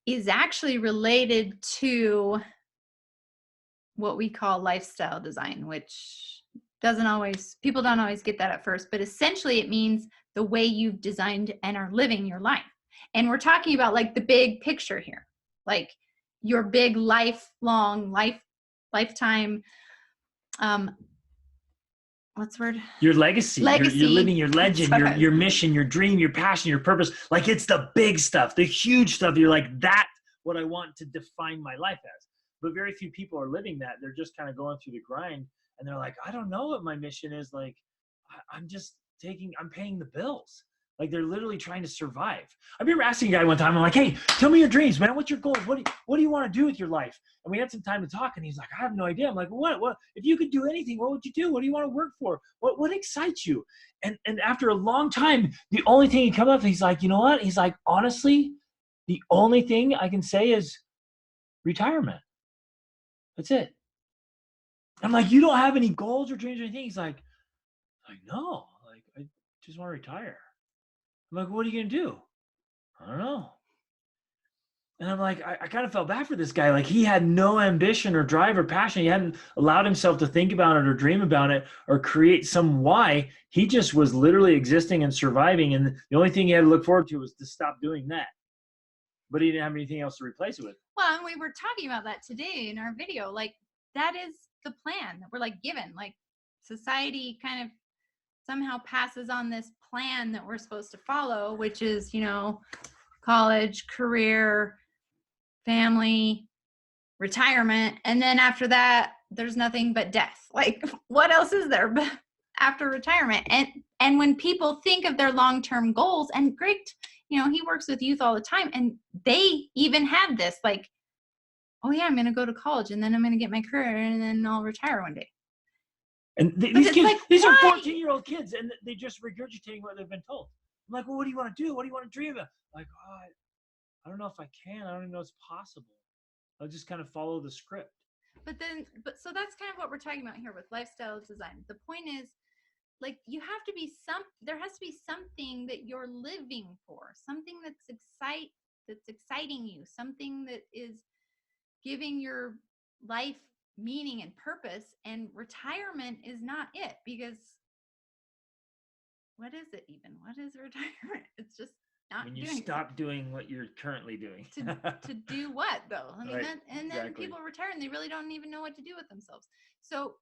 is actually related to what we call lifestyle design, which people don't always get that at first, but essentially it means the way you've designed and are living your life. And we're talking about like the big picture here, like your big lifetime, what's the word? Your legacy. You're living your legend, your mission, your dream, your passion, your purpose. Like it's the big stuff, the huge stuff. You're like, that's what I want to define my life as. But very few people are living that. They're just kind of going through the grind. And they're like, I don't know what my mission is. Like, I'm paying the bills. Like they're literally trying to survive. I remember asking a guy one time, I'm like, hey, tell me your dreams, man. What's your goals? What do you want to do with your life? And we had some time to talk and he's like, I have no idea. I'm like, what, if you could do anything, what would you do? What do you want to work for? What excites you? And after a long time, the only thing he come up, he's like, you know what? He's like, honestly, the only thing I can say is retirement. That's it. I'm like, you don't have any goals or dreams or anything? He's like, no, like I just want to retire. I'm like, what are you going to do? I don't know. And I'm like, I kind of felt bad for this guy. Like he had no ambition or drive or passion. He hadn't allowed himself to think about it or dream about it or create some why. He just was literally existing and surviving. And the only thing he had to look forward to was to stop doing that. but he didn't have anything else to replace it with. Well, and we were talking about that today in our video. Like, that is the plan that we're like given. Like, society kind of somehow passes on this plan that we're supposed to follow, which is, you know, college, career, family, retirement, and then after that there's nothing but death. Like, what else is there after retirement? And when people think of their long-term goals, and Greg, you know, he works with youth all the time, and they even have this, like, oh yeah, I'm going to go to college and then I'm going to get my career and then I'll retire one day. And these kids, like, these why? are 14-year-old kids, and they just regurgitating what they've been told. I'm like, well, what do you want to do? What do you want to dream of? Like, oh, I don't know if I can. I don't even know it's possible. I'll just kind of follow the script. But so that's kind of what we're talking about here with lifestyle design. The point is, like, there has to be something that you're living for, something that's exciting you, something that is giving your life meaning and purpose. And retirement is not it, because what is it even? What is retirement? It's just not when you stop doing what you're currently doing. to do what, though? I mean, right, then people retire and they really don't even know what to do with themselves. So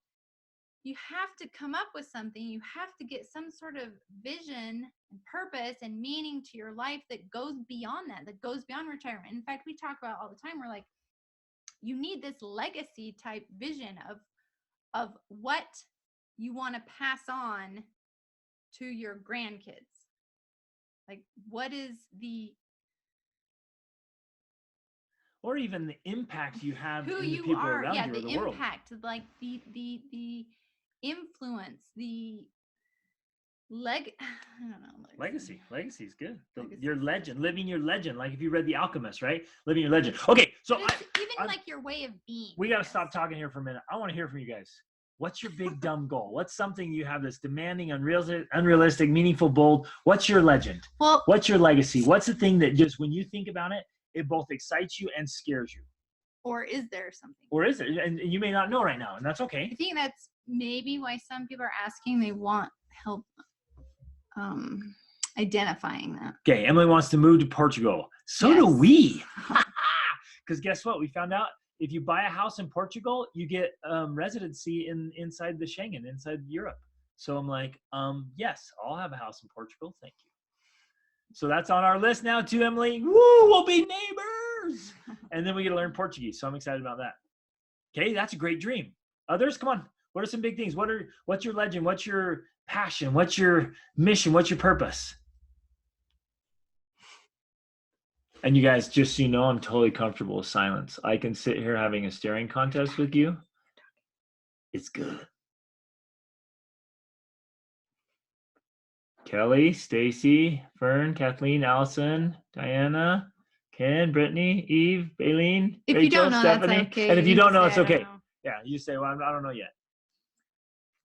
you have to come up with something. You have to get some sort of vision and purpose and meaning to your life that goes beyond that goes beyond retirement. In fact, we talk about all the time, we're like, you need this legacy type vision of what you want to pass on to your grandkids. Like, what is or even the impact you have who in the you people are, around yeah, you, the or the world. impact, like the influence, I don't know. Legacy is good. Legacy. Your legend, living your legend. Like if you read The Alchemist, right? Living your legend. Okay, so like your way of being. We got to stop talking here for a minute. I want to hear from you guys. What's your big dumb goal? What's something you have that's demanding, unrealistic, meaningful, bold? What's your legend? Well, what's your legacy? What's the thing that just when you think about it, it both excites you and scares you? Or is there something? Or is it? And you may not know right now, and that's okay. I think that's maybe why some people are asking. They want help identifying that. Okay, Emily wants to move to Portugal. So do we. Because guess what? We found out if you buy a house in Portugal, you get residency inside the Schengen, inside Europe. So I'm like, yes, I'll have a house in Portugal. Thank you. So that's on our list now too, Emily. Woo, we'll be neighbors. And then we get to learn Portuguese. So I'm excited about that. Okay, that's a great dream. Others, come on. What are some big things? What's your legend? What's your passion? What's your mission? What's your purpose? And you guys, just so you know, I'm totally comfortable with silence. I can sit here having a staring contest with you. It's good. Kelly, Stacy, Fern, Kathleen, Allison, Diana, Ken, Brittany, Eve, Baleen, if Rachel, you don't know, Stephanie. that's okay. And if you don't know, it's okay. Know. Yeah, you say, well, I don't know yet.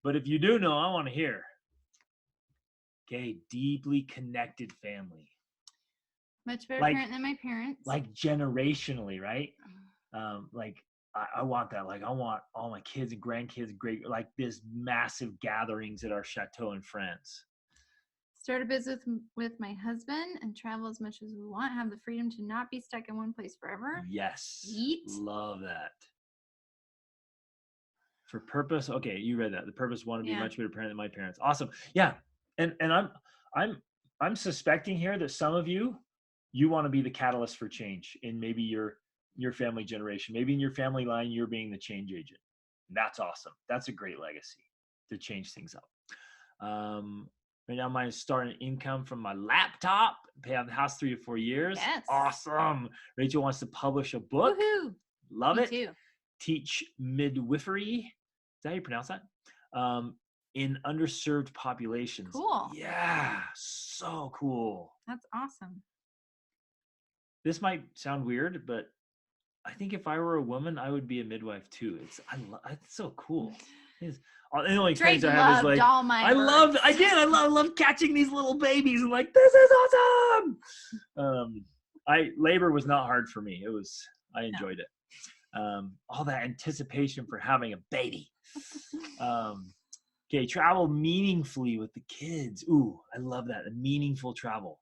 But if you do know, I want to hear. Okay, deeply connected family. Much better parent than my parents. Like generationally, right? Like I want that. Like I want all my kids and grandkids, like this massive gatherings at our chateau in France. Start a business with my husband and travel as much as we want. Have the freedom to not be stuck in one place forever. Yes. Eat. Love that. For purpose. Okay, you read that. The purpose want to be much better parent than my parents. Awesome. Yeah. And I'm suspecting here that some of you want to be the catalyst for change in maybe your family generation. Maybe in your family line, you're being the change agent. That's awesome. That's a great legacy to change things up. Right now, mine is starting income from my laptop, pay off the house 3 to 4 years. Yes. Awesome. Rachel wants to publish a book. Woohoo. Love it. Me too. Teach midwifery. Is that how you pronounce that? In underserved populations. Cool. Yeah. So cool. That's awesome. This might sound weird, but I think if I were a woman, I would be a midwife too. It's so cool. The only experience I have is like I love catching these little babies and like this is awesome. Labor was not hard for me. I enjoyed it. All that anticipation for having a baby. Okay, travel meaningfully with the kids. Ooh, I love that. A meaningful travel.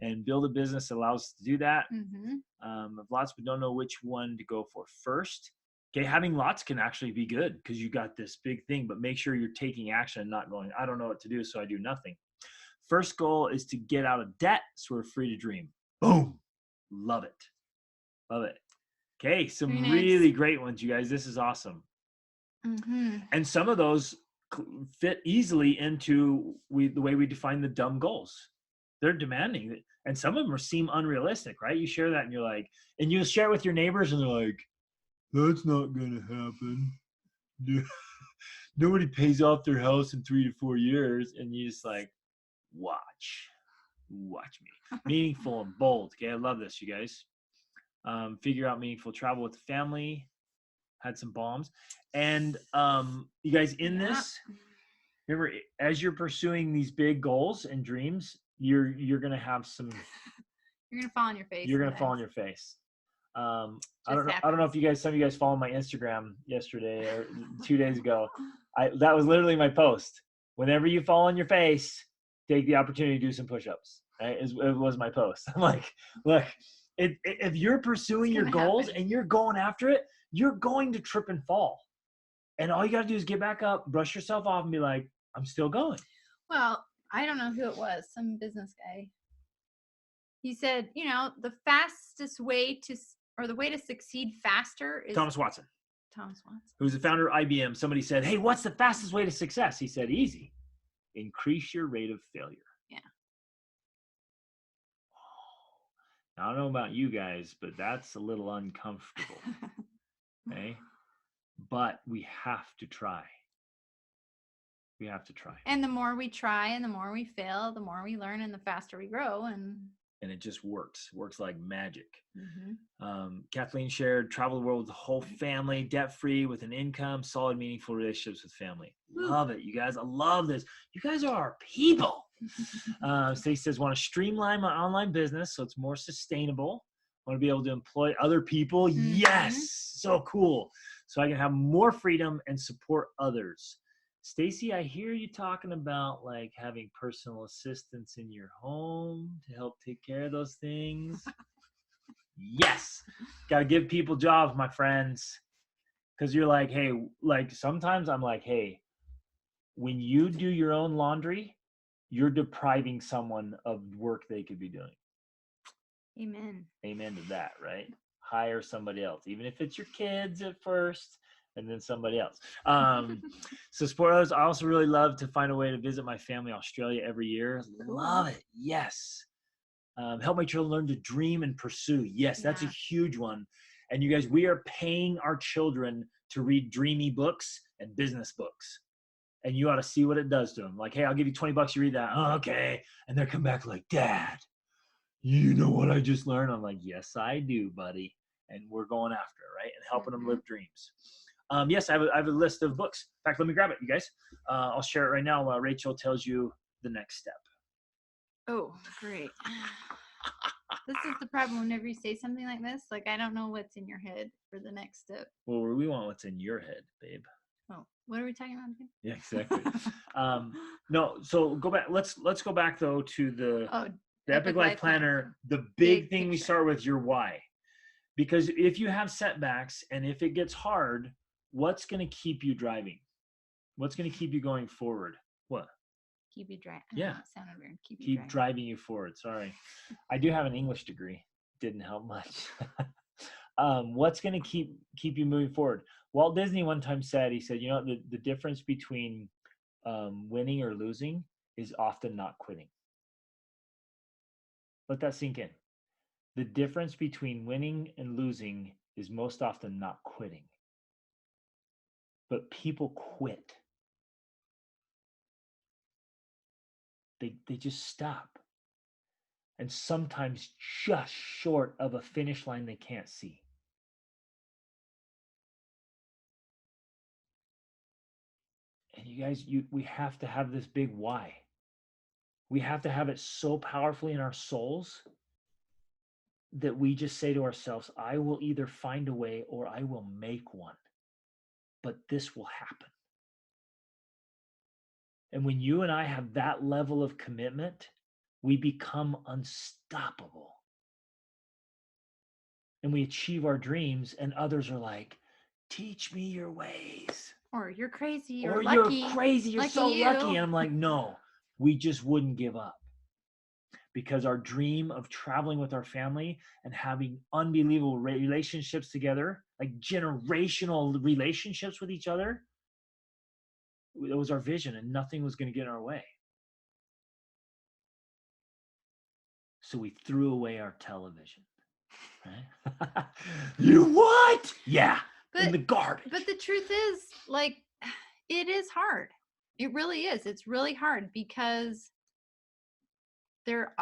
and build a business that allows us to do that. Mm-hmm. Have lots, but don't know which one to go for first. Okay, having lots can actually be good because you got this big thing, but make sure you're taking action and not going, I don't know what to do, so I do nothing. First goal is to get out of debt so we're free to dream. Boom. Love it. Love it. Okay, some really great ones, you guys. This is awesome. Mm-hmm. And some of those fit easily into the way we define the D.U.M.B goals. They're demanding. And some of them seem unrealistic, right? You share that and you're like, and you share it with your neighbors and they're like, that's not going to happen. Nobody pays off their house in 3 to 4 years. And you just like, watch me. Meaningful and bold. Okay, I love this, you guys. Figure out meaningful travel with the family. Had some bombs. And you guys, in this, remember, as you're pursuing these big goals and dreams, you're gonna have some. You're gonna fall on your face. You're gonna fall on your face. I don't know if some of you guys followed my Instagram yesterday or 2 days ago. That was literally my post. Whenever you fall on your face, take the opportunity to do some push-ups. Right? It was my post. I'm like, look, if you're pursuing your goals and you're going after it, you're going to trip and fall. And all you got to do is get back up, brush yourself off, and be like, I'm still going. Well, I don't know who it was, some business guy. He said, the fastest way the way to succeed faster is Thomas Watson, who's the founder of IBM. Somebody said, hey, what's the fastest way to success? He said, easy. Increase your rate of failure. Yeah. Now, I don't know about you guys, but that's a little uncomfortable. Okay? But we have to try. We have to try. And the more we try and the more we fail, the more we learn and the faster we grow. And it just works like magic. Mm-hmm. Kathleen shared, travel the world with the whole family, debt-free, with an income, solid, meaningful relationships with family. Love it, you guys. I love this. You guys are our people. Stacey says, want to streamline my online business so it's more sustainable. Want to be able to employ other people. Mm-hmm. Yes, so cool. So I can have more freedom and support others. Stacey, I hear you talking about like having personal assistants in your home to help take care of those things. Yes. Got to give people jobs, my friends. Because you're like, hey, like sometimes I'm like, hey, when you do your own laundry, you're depriving someone of work they could be doing. Amen. Amen to that, right? Hire somebody else, even if it's your kids at first. And then somebody else. So spoilers, I also really love to find a way to visit my family in Australia every year. Love it. Yes. Help my children learn to dream and pursue. Yes, that's a huge one. And you guys, we are paying our children to read dreamy books and business books. And you ought to see what it does to them. Like, hey, I'll give you $20, you read that. Oh, okay. And they'll come back like, Dad, you know what I just learned? I'm like, yes, I do, buddy. And we're going after it, right? And helping them live dreams. Yes, I have a list of books. In fact, let me grab it, you guys. I'll share it right now while Rachel tells you the next step. Oh, great. This is the problem whenever you say something like this. Like, I don't know what's in your head for the next step. Well, we want what's in your head, babe. Oh, what are we talking about again? Yeah, exactly. No, so go back. Let's go back, though, to the Epic Life Planner. The big thing we start with, your why. Because if you have setbacks and if it gets hard, what's going to keep you driving? What's going to keep you going forward? What? Keep you driving. Yeah. It sounded weird. Keep driving you forward. Sorry. I do have an English degree. Didn't help much. What's going to keep you moving forward? Walt Disney one time said, he said, the difference between winning or losing is often not quitting. Let that sink in. The difference between winning and losing is most often not quitting. But people quit. They just stop. And sometimes just short of a finish line they can't see. And you guys, we have to have this big why. We have to have it so powerfully in our souls that we just say to ourselves, I will either find a way or I will make one. But this will happen. And when you and I have that level of commitment, we become unstoppable. And we achieve our dreams, and others are like, teach me your ways. Or you're crazy, Or you're lucky. You're crazy, you're so you. lucky. And I'm like, no, we just wouldn't give up. Because our dream of traveling with our family and having unbelievable relationships together, like generational relationships with each other, it was our vision, and nothing was going to get in our way. So we threw away our television. Right? You what? Yeah. In the garbage. But the truth is, like, it is hard. It really is. It's really hard because there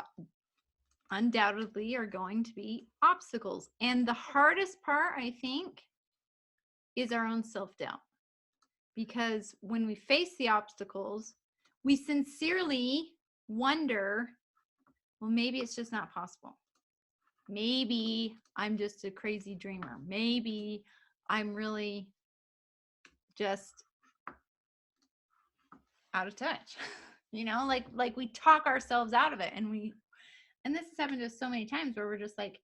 undoubtedly are going to be obstacles. And the hardest part, I think, is our own self-doubt. Because when we face the obstacles, we sincerely wonder, well, maybe it's just not possible. Maybe I'm just a crazy dreamer. Maybe I'm really just out of touch. You know, like we talk ourselves out of it, and this has happened to us so many times where we're just like,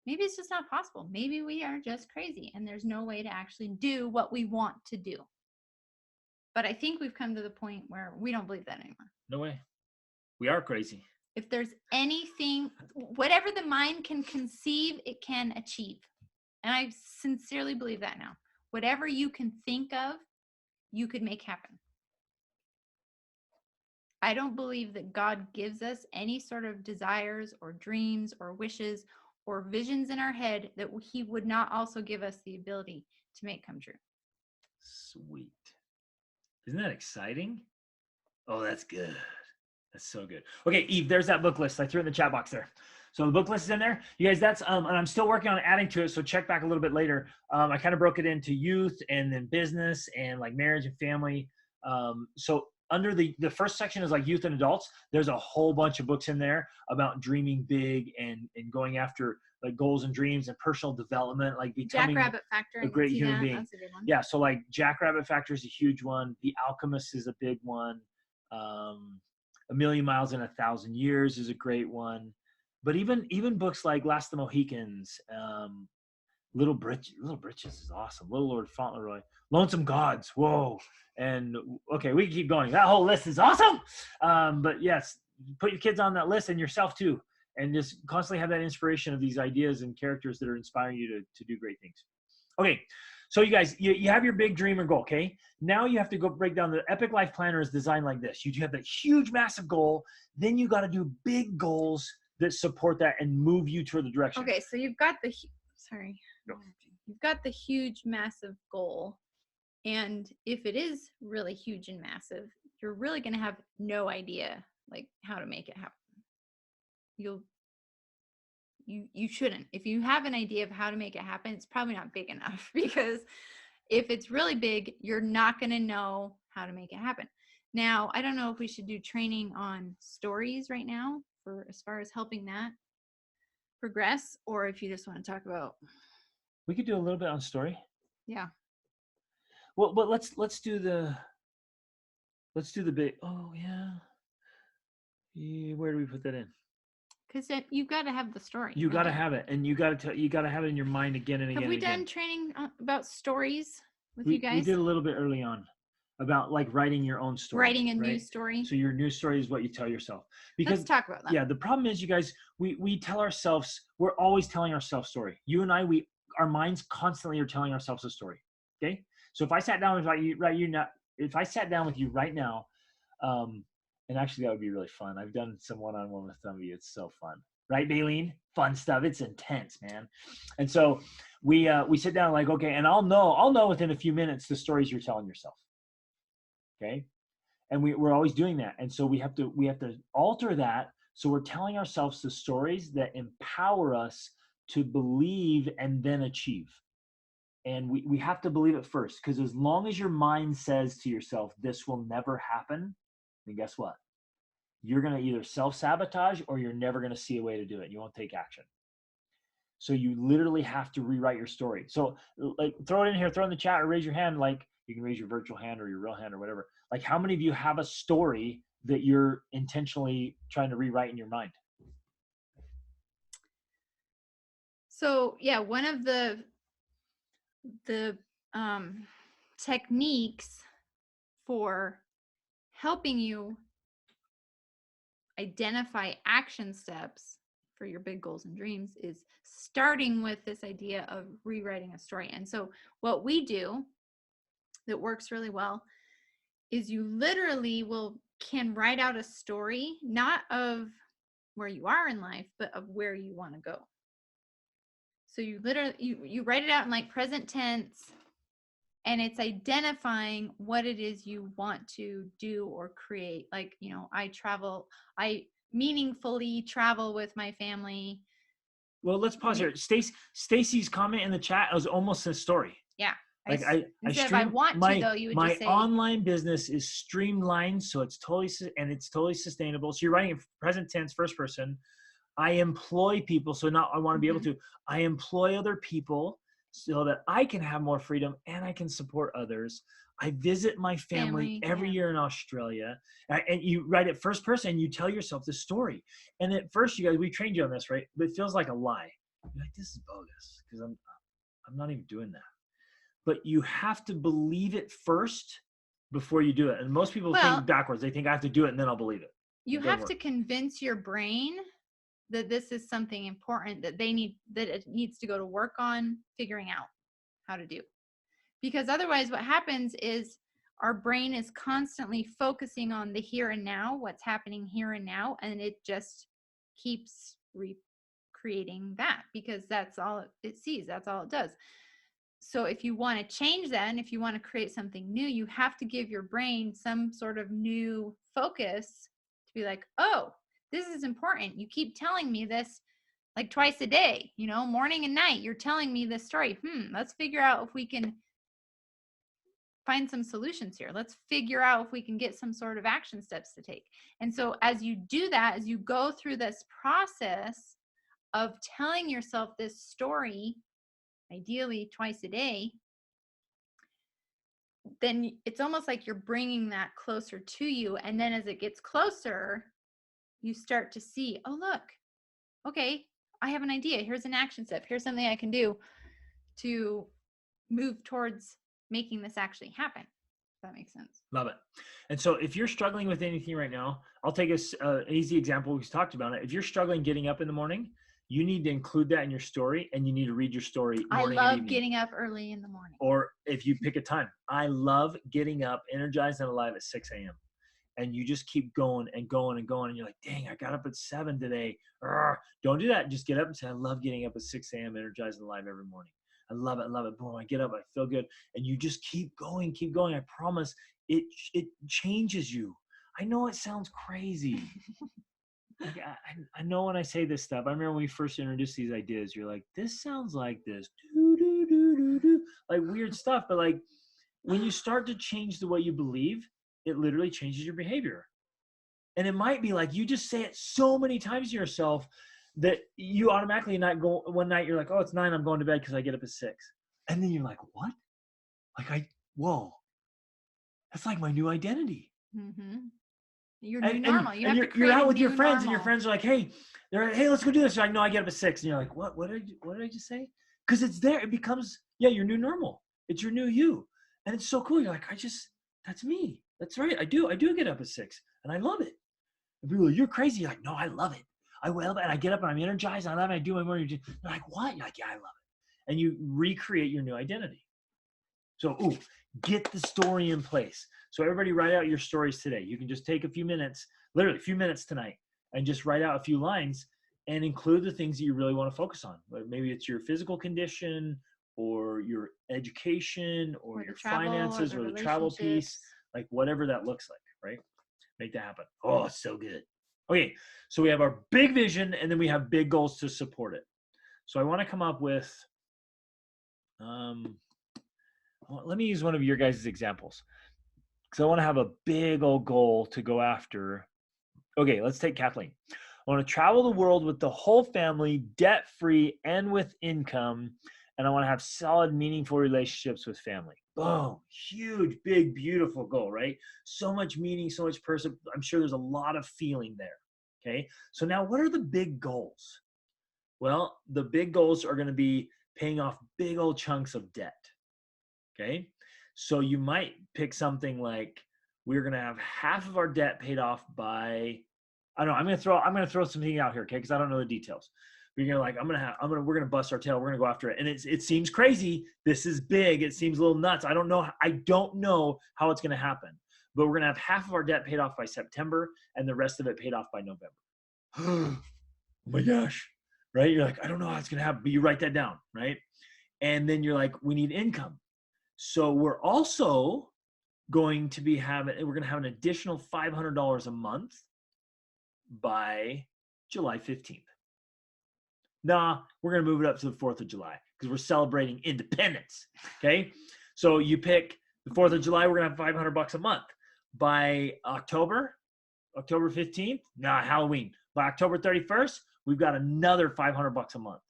maybe it's just not possible. Maybe we are just crazy and there's no way to actually do what we want to do. But I think we've come to the point where we don't believe that anymore. No way. We are crazy. If there's anything, whatever the mind can conceive, it can achieve. And I sincerely believe that now. Whatever you can think of, you could make happen. I don't believe that God gives us any sort of desires or dreams or wishes or visions in our head that he would not also give us the ability to make come true. Sweet. Isn't that exciting? Oh, that's good. That's so good. Okay, Eve, there's that book list. I threw it in the chat box there. So the book list is in there. You guys, that's, and I'm still working on adding to it, so check back a little bit later. I kind of broke it into youth and then business and like marriage and family. So under the first section is like youth and adults. There's a whole bunch of books in there about dreaming big and going after like goals and dreams and personal development, like becoming Jackrabbit Factor, a great human being. That's a good one. Yeah, so like Jackrabbit Factor is a huge one. The Alchemist is a big one. A Million Miles in 1,000 Years is a great one. But even books like Last of the Mohicans, Little Britches is awesome. Little Lord Fauntleroy, Lonesome Gods, whoa. And okay, we can keep going. That whole list is awesome. But yes, put your kids on that list and yourself too. And just constantly have that inspiration of these ideas and characters that are inspiring you to do great things. Okay, so you guys, you have your big dream or goal, okay? Now you have to go break down. The Epic Life Planner is designed like this. You have that huge, massive goal. Then you got to do big goals that support that and move you toward the direction. Okay, so you've got you've got the huge, massive goal. And if it is really huge and massive, you're really going to have no idea like how to make it happen. You shouldn't. If you have an idea of how to make it happen, it's probably not big enough, because if it's really big, you're not going to know how to make it happen. Now, I don't know if we should do training on stories right now for as far as helping that progress, or if you just want to talk about. We could do a little bit on story. Yeah. Well, but let's do the big. Oh yeah. Where do we put that in? Because you've got to have the story. You got to have it, and you got to have it in your mind again and again. Have we done training about stories with you guys? We did a little bit early on about like writing your own story. Writing a new story. So your new story is what you tell yourself. Because let's talk about that. Yeah, the problem is, you guys, we tell ourselves, we're always telling ourselves story. You and I, our minds constantly are telling ourselves a story. Okay, so if I sat down with you right now, and actually that would be really fun. I've done some one-on-one with some of you. It's so fun, right, Baleen? Fun stuff. It's intense, man. And so we sit down like, okay, and I'll know within a few minutes the stories you're telling yourself. Okay, and we're always doing that, and so we have to alter that. So we're telling ourselves the stories that empower us to believe and then achieve. And we have to believe it first, because as long as your mind says to yourself, this will never happen, then guess what? You're going to either self-sabotage or you're never going to see a way to do it. You won't take action. So you literally have to rewrite your story. So like, throw it in here, throw it in the chat, or raise your hand. Like, you can raise your virtual hand or your real hand or whatever. Like, how many of you have a story that you're intentionally trying to rewrite in your mind? So yeah, one of the techniques for helping you identify action steps for your big goals and dreams is starting with this idea of rewriting a story. And so what we do that works really well is you literally can write out a story, not of where you are in life, but of where you want to go. So you literally, you write it out in like present tense, and it's identifying what it is you want to do or create. Like, I meaningfully travel with my family. Well, let's pause here. Stacy's comment in the chat was almost a story. Yeah. Like I want to, though, you would just say, my online business is streamlined, so it's totally sustainable. So you're writing in present tense, first person. I employ people, so now I want to be able to. I employ other people so that I can have more freedom and I can support others. I visit my family every year in Australia, and you write it first person. And you tell yourself the story. And at first, you guys, we trained you on this, right? But it feels like a lie. You're like, this is bogus because I'm not even doing that. But you have to believe it first before you do it. And most people think backwards. They think I have to do it and then I'll believe it. You have to convince your brain that this is something important that it needs to go to work on figuring out how to do. Because otherwise what happens is our brain is constantly focusing on the here and now, what's happening here and now, and it just keeps recreating that because that's all it sees, that's all it does. So if you want to change that, and if you want to create something new, you have to give your brain some sort of new focus to be like, oh, this is important. You keep telling me this like twice a day, morning and night. You're telling me this story. Let's figure out if we can find some solutions here. Let's figure out if we can get some sort of action steps to take. And so as you do that, as you go through this process of telling yourself this story, ideally twice a day, then it's almost like you're bringing that closer to you. And then as it gets closer, you start to see, oh, look, okay, I have an idea. Here's an action step. Here's something I can do to move towards making this actually happen. If that makes sense. Love it. And so if you're struggling with anything right now, I'll take an easy example. We've talked about it. If you're struggling getting up in the morning, you need to include that in your story, and you need to read your story morning I and love evening. getting up early in the morning. Or if you pick a time, I love getting up energized and alive at 6 a.m. And you just keep going and going and going. And you're like, dang, I got up at 7 today. Don't do that. Just get up and say, I love getting up at 6 a.m. energized and alive every morning. I love it. I love it. Boom, I get up. I feel good. And you just keep going, keep going. I promise it changes you. I know it sounds crazy. Like, I know when I say this stuff, I remember when we first introduced these ideas, you're like, this sounds like this, like weird stuff. But like when you start to change the way you believe, it literally changes your behavior. And it might be like you just say it so many times to yourself that you automatically not go one night, you're like, oh, it's 9, I'm going to bed because I get up at 6. And then you're like, what? Like whoa, that's like my new identity. Mm-hmm. Your new normal. You're out with your friends, and your friends are like, hey, they're like, hey, let's go do this. You're like, no, I get up at 6. And you're like, what did I just say? Because it's there. It becomes, your new normal. It's your new you. And it's so cool. You're like, that's me. That's right. I do get up at 6 and I love it. And people are like, you're crazy. You're like, no, I love it. I will. And I get up and I'm energized. And I love it. I do my morning routine. They're like, what? You're like, yeah, I love it. And you recreate your new identity. So, get the story in place. So everybody write out your stories today. You can just take a few minutes, literally a few minutes tonight, and just write out a few lines and include the things that you really want to focus on. Maybe it's your physical condition or your education or your finances or the travel piece, like whatever that looks like, right? Make that happen. Oh, it's so good. Okay, so we have our big vision and then we have big goals to support it. So I want to come up with, let me use one of your guys' examples because I want to have a big old goal to go after. Okay, let's take Kathleen. I want to travel the world with the whole family, debt-free and with income, and I want to have solid, meaningful relationships with family. Boom, huge, big, beautiful goal, right? So much meaning, so much person. I'm sure there's a lot of feeling there. Okay. So now what are the big goals? Well, the big goals are going to be paying off big old chunks of debt. Okay. So you might pick something like we're going to have half of our debt paid off by, I don't know, I'm going to throw something out here. Okay. Cause I don't know the details. We're going to bust our tail. We're going to go after it. And it seems crazy. This is big. It seems a little nuts. I don't know how it's going to happen, but we're going to have half of our debt paid off by September and the rest of it paid off by November. Oh my gosh. Right. You're like, I don't know how it's going to happen, but you write that down. Right. And then you're like, we need income. So we're also going to have an additional $500 a month by July 15th. Nah, we're going to move it up to the 4th of July because we're celebrating independence. Okay. So you pick the 4th of July, we're going to have $500 a month. By October 15th, Halloween. By October 31st, we've got another $500 a month.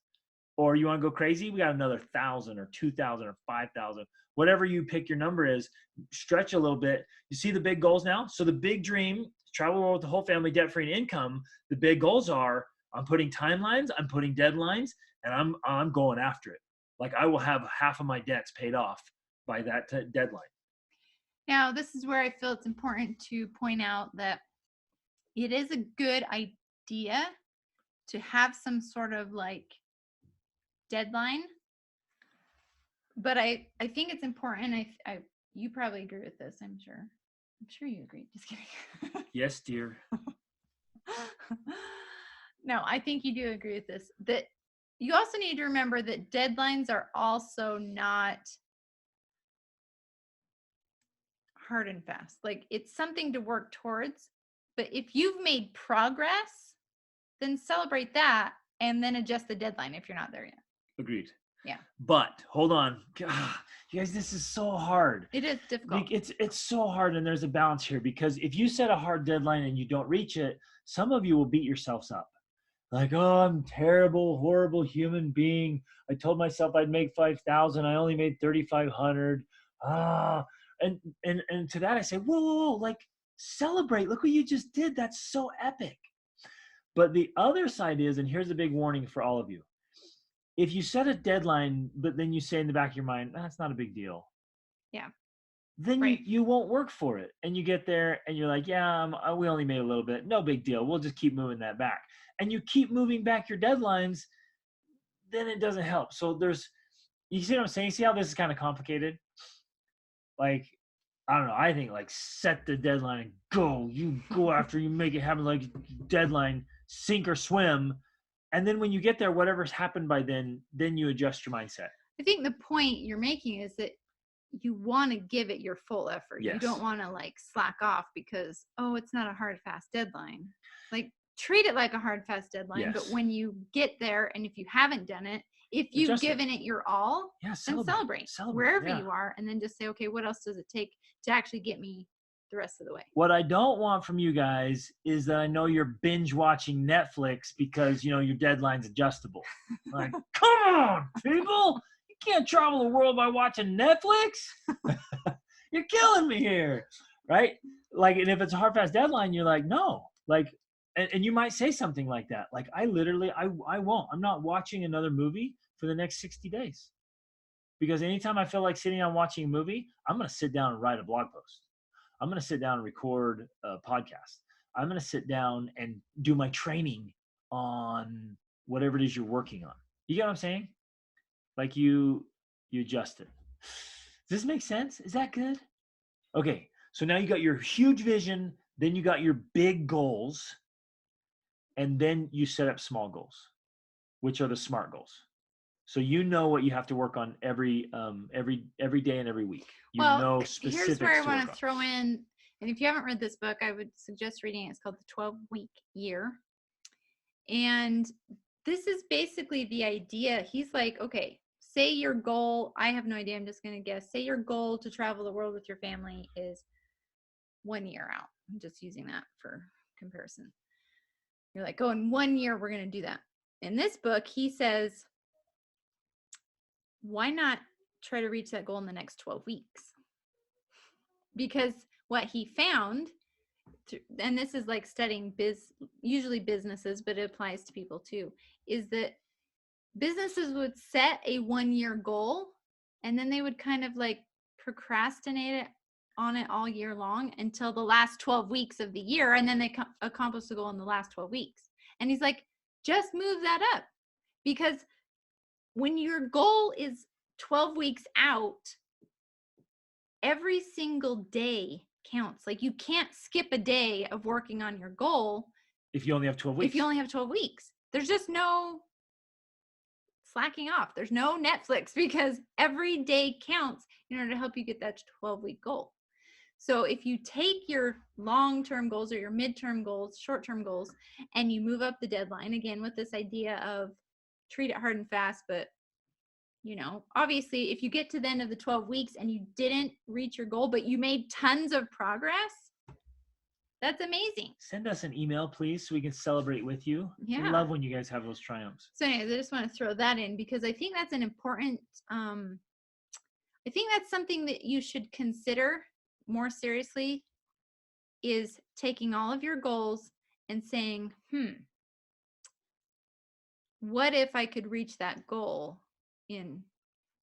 Or you want to go crazy? We got another 1,000 or 2,000 or 5,000. Whatever you pick your number is, stretch a little bit. You see the big goals now? So the big dream, travel the world with the whole family, debt-free and income. The big goals are, I'm putting timelines, I'm putting deadlines, and I'm going after it. Like I will have half of my debts paid off by that deadline. Now, this is where I feel it's important to point out that it is a good idea to have some sort of like deadline. But I think it's important. You probably agree with this, I'm sure. I'm sure you agree. Just kidding. Yes, dear. No, I think you do agree with this. That you also need to remember that deadlines are also not hard and fast. Like it's something to work towards. But if you've made progress, then celebrate that and then adjust the deadline if you're not there yet. Agreed. Yeah. But hold on. God, you guys, this is so hard. It is difficult. It's so hard, and there's a balance here because if you set a hard deadline and you don't reach it, some of you will beat yourselves up. Like, oh, I'm terrible, horrible human being. I told myself I'd make 5,000. I only made 3,500. And to that I say, whoa, like celebrate. Look what you just did. That's so epic. But the other side is, and here's a big warning for all of you. If you set a deadline, but then you say in the back of your mind, that's not a big deal. Yeah. Then right. you won't work for it. And you get there and you're like, yeah, we only made a little bit. No big deal. We'll just keep moving that back. And you keep moving back your deadlines, then it doesn't help. So you see what I'm saying? See how this is kind of complicated? Like, I don't know. I think like set the deadline and go. You go after, you make it happen, like deadline, sink or swim. And then when you get there, whatever's happened by then you adjust your mindset. I think the point you're making is that you want to give it your full effort. Yes. You don't want to like slack off because, it's not a hard, fast deadline. Like treat it like a hard, fast deadline. Yes. But when you get there and if you haven't done it, if you've given it your all, then celebrate wherever you are. And then just say, okay, what else does it take to actually get me the rest of the way? What I don't want from you guys is that I know you're binge watching Netflix because, your deadline's adjustable. Like, come on, people. You can't travel the world by watching Netflix. You're killing me here. Right? Like, and if it's a hard, fast deadline, you're like, no. Like, and you might say something like that. Like, I won't. I'm not watching another movie for the next 60 days. Because anytime I feel like sitting down watching a movie, I'm going to sit down and write a blog post. I'm going to sit down and record a podcast. I'm going to sit down and do my training on whatever it is you're working on. You get what I'm saying? Like you adjust it. Does this make sense? Is that good? Okay. So now you got your huge vision. Then you got your big goals. And then you set up small goals, which are the SMART goals. So you know what you have to work on every day and every week. You know specifics. Here's where I want to throw in, and if you haven't read this book, I would suggest reading it. It's called The 12-Week Year. And this is basically the idea. He's like, okay, say your goal, I have no idea, I'm just going to guess. Say your goal to travel the world with your family is 1 year out. I'm just using that for comparison. You're like, in 1 year, we're going to do that. In this book, he says, why not try to reach that goal in the next 12 weeks. Because what he found, and this is like studying usually businesses, but it applies to people too, is that businesses would set a 1-year goal and then they would kind of like procrastinate on it all year long until the last 12 weeks of the year, and then they accomplish the goal in the last 12 weeks. And he's like, just move that up, because when your goal is 12 weeks out, every single day counts. Like, you can't skip a day of working on your goal if you only have 12 weeks. If you only have 12 weeks. There's just no slacking off. There's no Netflix, because every day counts in order to help you get that 12-week goal. So if you take your long-term goals or your midterm goals, short-term goals, and you move up the deadline, again, with this idea of treat it hard and fast, but obviously if you get to the end of the 12 weeks and you didn't reach your goal, but you made tons of progress, that's amazing. Send us an email, please, so we can celebrate with you. Yeah. I love when you guys have those triumphs. So anyways, I just want to throw that in, because I think that's an important, I think that's something that you should consider more seriously, is taking all of your goals and saying, what if I could reach that goal in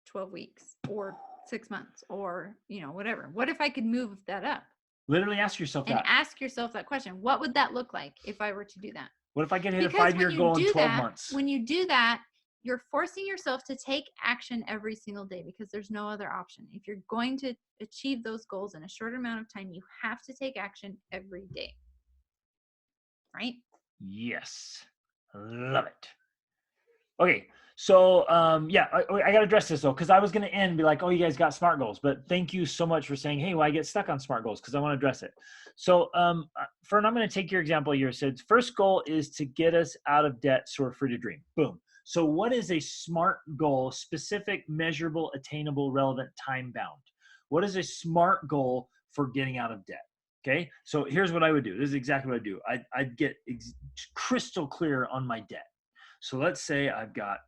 12 weeks or 6 months or, whatever? What if I could move that up? Literally ask yourself that. And ask yourself that question. What would that look like if I were to do that? What if I can hit a 5-year goal in 12 months? When you do that, you're forcing yourself to take action every single day, because there's no other option. If you're going to achieve those goals in a short amount of time, you have to take action every day. Right? Yes. I love it. Okay. So, I got to address this though, because I was going to end and be like, oh, you guys got SMART goals, but thank you so much for saying, hey, well, I get stuck on SMART goals, because I want to address it. So, Fern, I'm going to take your example here. It says, first goal is to get us out of debt so we're free to dream. Boom. So what is a SMART goal? Specific, measurable, attainable, relevant, time bound. What is a SMART goal for getting out of debt? Okay. So here's what I would do. This is exactly what I do. I'd get crystal clear on my debt. So let's say I've got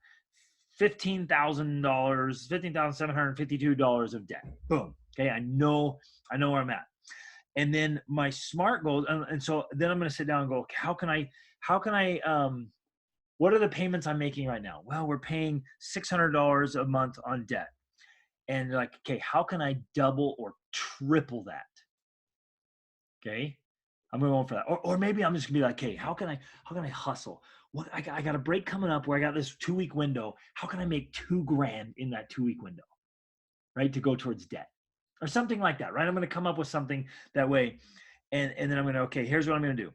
$15,752 of debt. Boom. Okay. I know where I'm at. And then my SMART goals. And so then I'm going to sit down and go, how can I, what are the payments I'm making right now? Well, we're paying $600 a month on debt. And like, okay, how can I double or triple that? Okay. I'm going to go for that. Or maybe I'm just gonna be like, okay, how can I hustle? What I got a break coming up where I got this 2-week window. How can I make $2,000 in that 2-week window? Right. To go towards debt or something like that. Right. I'm going to come up with something that way. And then I'm going to, okay, here's what I'm going to do.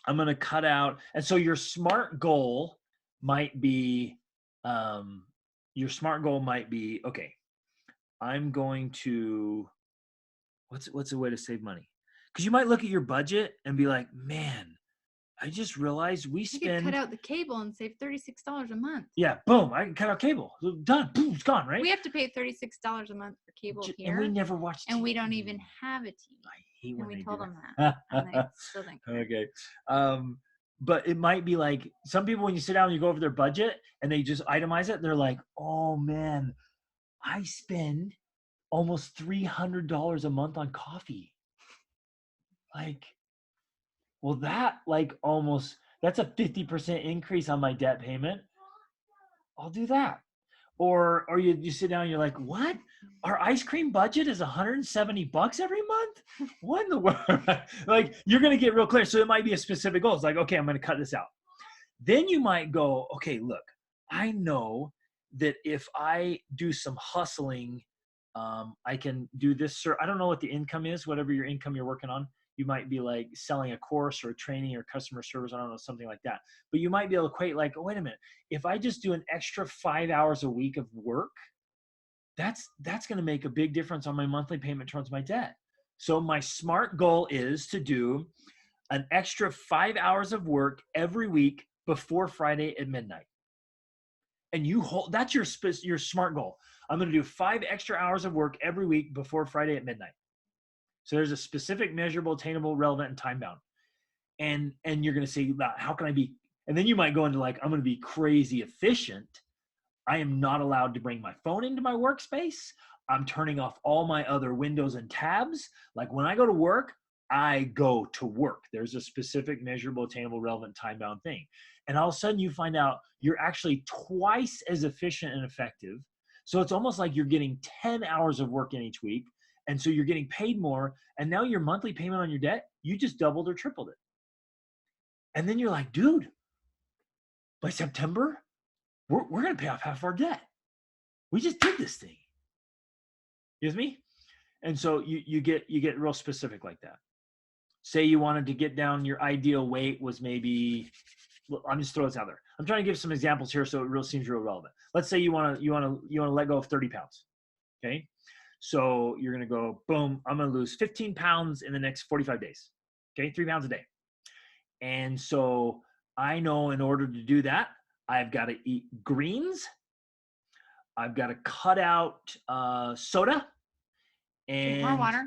I'm going to cut out. And so your SMART goal might be, okay, I'm going to, what's a way to save money? Because you might look at your budget and be like, man, I just realized we spend. You could cut out the cable and save $36 a month. Yeah, boom, I can cut out cable. Done, boom, it's gone, right? We have to pay $36 a month for cable here. And we never watch TV. And we don't even have a TV. I hate when we told them that. And they still didn't care. Okay. But it might be like some people, when you sit down and you go over their budget and they just itemize it, they're like, oh man, I spend almost $300 a month on coffee. Like, well, that's a 50% increase on my debt payment. I'll do that. Or you sit down and you're like, what? Our ice cream budget is $170 every month? What in the world? Like, you're going to get real clear. So it might be a specific goal. It's like, okay, I'm going to cut this out. Then you might go, okay, look, I know that if I do some hustling, I can do this. I don't know what the income is, whatever your income you're working on. You might be like selling a course or a training or customer service. I don't know, something like that. But you might be able to equate like, oh, wait a minute. If I just do an extra 5 hours a week of work, that's going to make a big difference on my monthly payment towards my debt. So my SMART goal is to do an extra 5 hours of work every week before Friday at midnight. And that's your SMART goal. I'm going to do 5 extra hours of work every week before Friday at midnight. So there's a specific, measurable, attainable, relevant, and time bound. And you're going to say, how can I be? And then you might go into like, I'm going to be crazy efficient I am not allowed to bring my phone into my workspace. I'm turning off all my other windows and tabs. Like when I go to work, I go to work. There's a specific measurable, attainable, relevant, time-bound thing. And all of a sudden you find out you're actually twice as efficient and effective. So it's almost like you're getting 10 hours of work in each week. And so you're getting paid more. And now your monthly payment on your debt, you just doubled or tripled it. And then you're like, dude, by September, we're going to pay off half our debt. We just did this thing. You with me? And so you get real specific like that. Say you wanted to get down, your ideal weight was maybe, I'm just throwing this out there. I'm trying to give some examples here so it seems real relevant. Let's say you want to let go of 30 pounds. Okay. So you're going to go, boom, I'm going to lose 15 pounds in the next 45 days. Okay. 3 pounds a day. And so I know in order to do that, I've got to eat greens. I've got to cut out soda. And drink more water.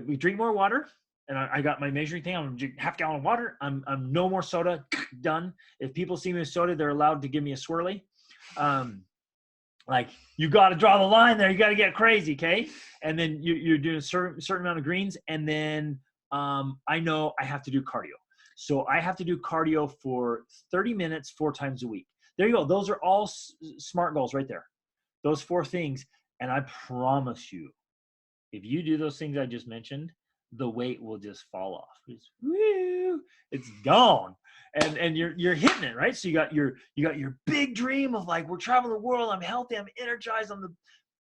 We drink more water. And I got my measuring thing. I'm going to drink half gallon of water. I'm no more soda. Done. If people see me with soda, they're allowed to give me a swirly. Like you got to draw the line there. You got to get crazy. Okay. And then you're doing a certain amount of greens. And then I know I have to do cardio. So I have to do cardio for 30 minutes, 4 times a week. There you go. Those are all SMART goals right there. Those 4 things. And I promise you, if you do those things I just mentioned, the weight will just fall off. It's gone. And you're hitting it, right? So you got your big dream of like, we're traveling the world. I'm healthy. I'm energized. I'm the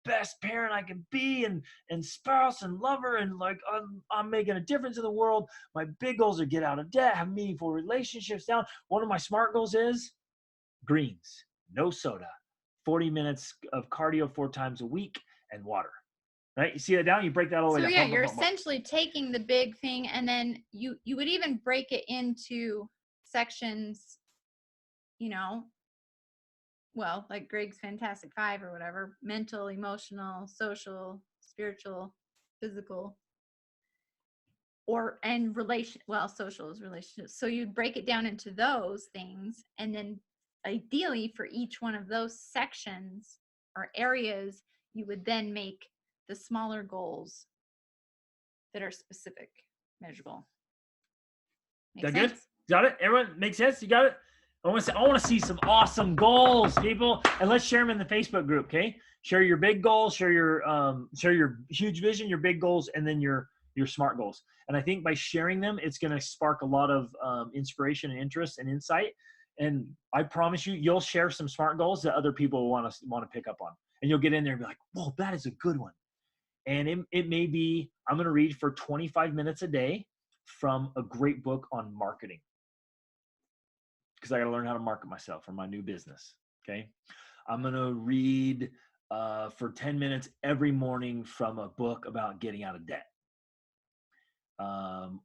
best parent I can be, and spouse and lover, and like I'm making a difference in the world. My big goals are get out of debt, have meaningful relationships down. One of my SMART goals is greens, no soda, 40 minutes of cardio 4 times a week, and water. Right? You see that down? You break that all the way down. So yeah, you're essentially taking the big thing, and then you would even break it into sections, well, like Greg's Fantastic 5 or whatever: mental, emotional, social, spiritual, physical, social is relationships. So you'd break it down into those things, and then ideally for each one of those sections or areas, you would then make the smaller goals that are specific, measurable. That good? Got it? Everyone, makes sense? You got it? I want to see some awesome goals, people, and let's share them in the Facebook group. Okay, share your big goals, share your huge vision, your big goals, and then your SMART goals. And I think by sharing them, it's going to spark a lot of inspiration and interest and insight. And I promise you, you'll share some SMART goals that other people want to pick up on, and you'll get in there and be like, "Whoa, that is a good one." And it may be, I'm going to read for 25 minutes a day from a great book on marketing, because I got to learn how to market myself for my new business. Okay. I'm going to read for 10 minutes every morning from a book about getting out of debt.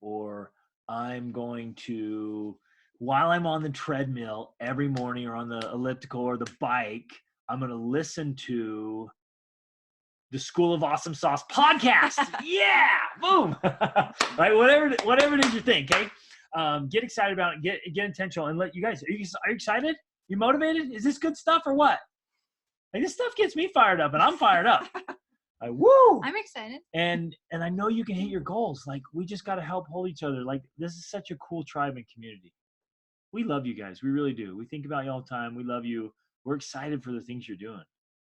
Or I'm going to, while I'm on the treadmill every morning, or on the elliptical or the bike, I'm going to listen to the School of Awesome Sauce podcast. Yeah, boom. Right, whatever it is you think. Okay, get excited about it. Get intentional, and let you guys. Are you excited? You motivated? Is this good stuff or what? Like, this stuff gets me fired up, and I'm fired up. Woo! I'm excited. And I know you can hit your goals. Like, we just got to help hold each other. Like, this is such a cool tribe and community. We love you guys. We really do. We think about you all the time. We love you. We're excited for the things you're doing,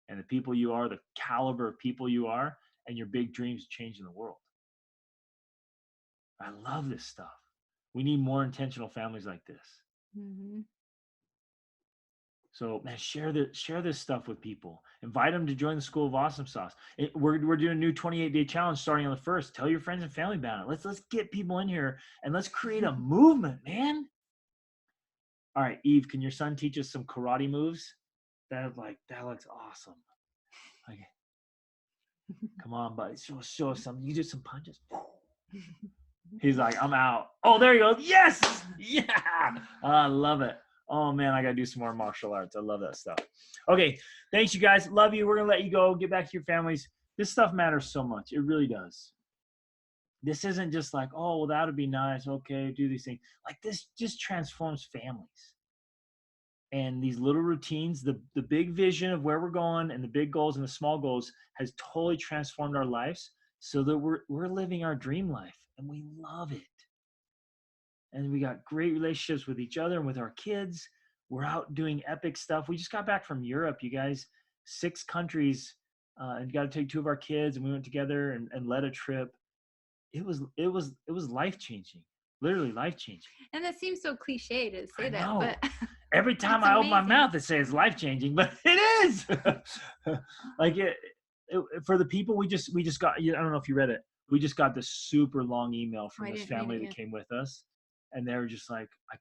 and the people you are, the caliber of people you are, and your big dreams changing the world. I love this stuff. We need more intentional families like this. Mm-hmm. So, man, share this stuff with people. Invite them to join the School of Awesome Sauce. We're doing a new 28-day challenge starting on the 1st. Tell your friends and family about it. Let's get people in here, and let's create a movement, man. All right, Eve, can your son teach us some karate moves? That looks awesome. Okay. Come on, buddy. Show us something. You do some punches. He's like, I'm out. Oh, there you go. Yes. Yeah. I love it. Oh, man, I got to do some more martial arts. I love that stuff. Okay. Thanks, you guys. Love you. We're going to let you go. Get back to your families. This stuff matters so much. It really does. This isn't just like, oh, well, that would be nice. Okay, do these things. Like, this just transforms families. And these little routines, the big vision of where we're going and the big goals and the small goals has totally transformed our lives so that we're living our dream life and we love it. And we got great relationships with each other and with our kids. We're out doing epic stuff. We just got back from Europe, you guys, 6 countries, and got to take 2 of our kids, and we went together and led a trip. It was life-changing, literally life-changing. And that seems so cliche to say that, know. but every time I open my mouth, it says life-changing, but it is. Like for the people we just got, I don't know if you read it. We just got this super long email from this family that came with us. And they were just like, I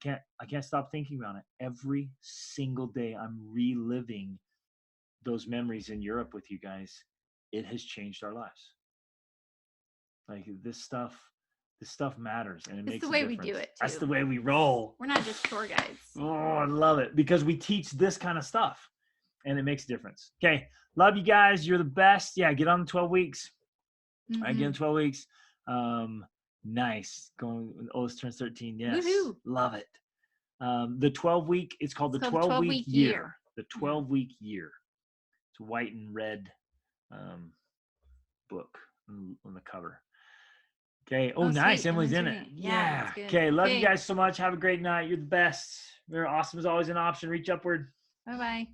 can't stop thinking about it. Every single day I'm reliving those memories in Europe with you guys. It has changed our lives. Like this stuff matters, and it makes a difference. That's the way we do it too. That's the way we roll. We're not just tour guides. Oh, I love it because we teach this kind of stuff and it makes a difference. Okay. Love you guys. You're the best. Yeah. Get on the 12 weeks. Mm-hmm. I get on 12 weeks. Nice. Going when oldest turns 13. Yes. Woo-hoo. Love it. The 12-week, it's called the 12-week year. The 12-week year. It's a white and red book on the cover. Okay. Oh, nice. Sweet. Emily's in it. Yeah. Okay. Love you guys so much. Have a great night. You're the best. You're awesome as always an option. Reach upward. Bye-bye.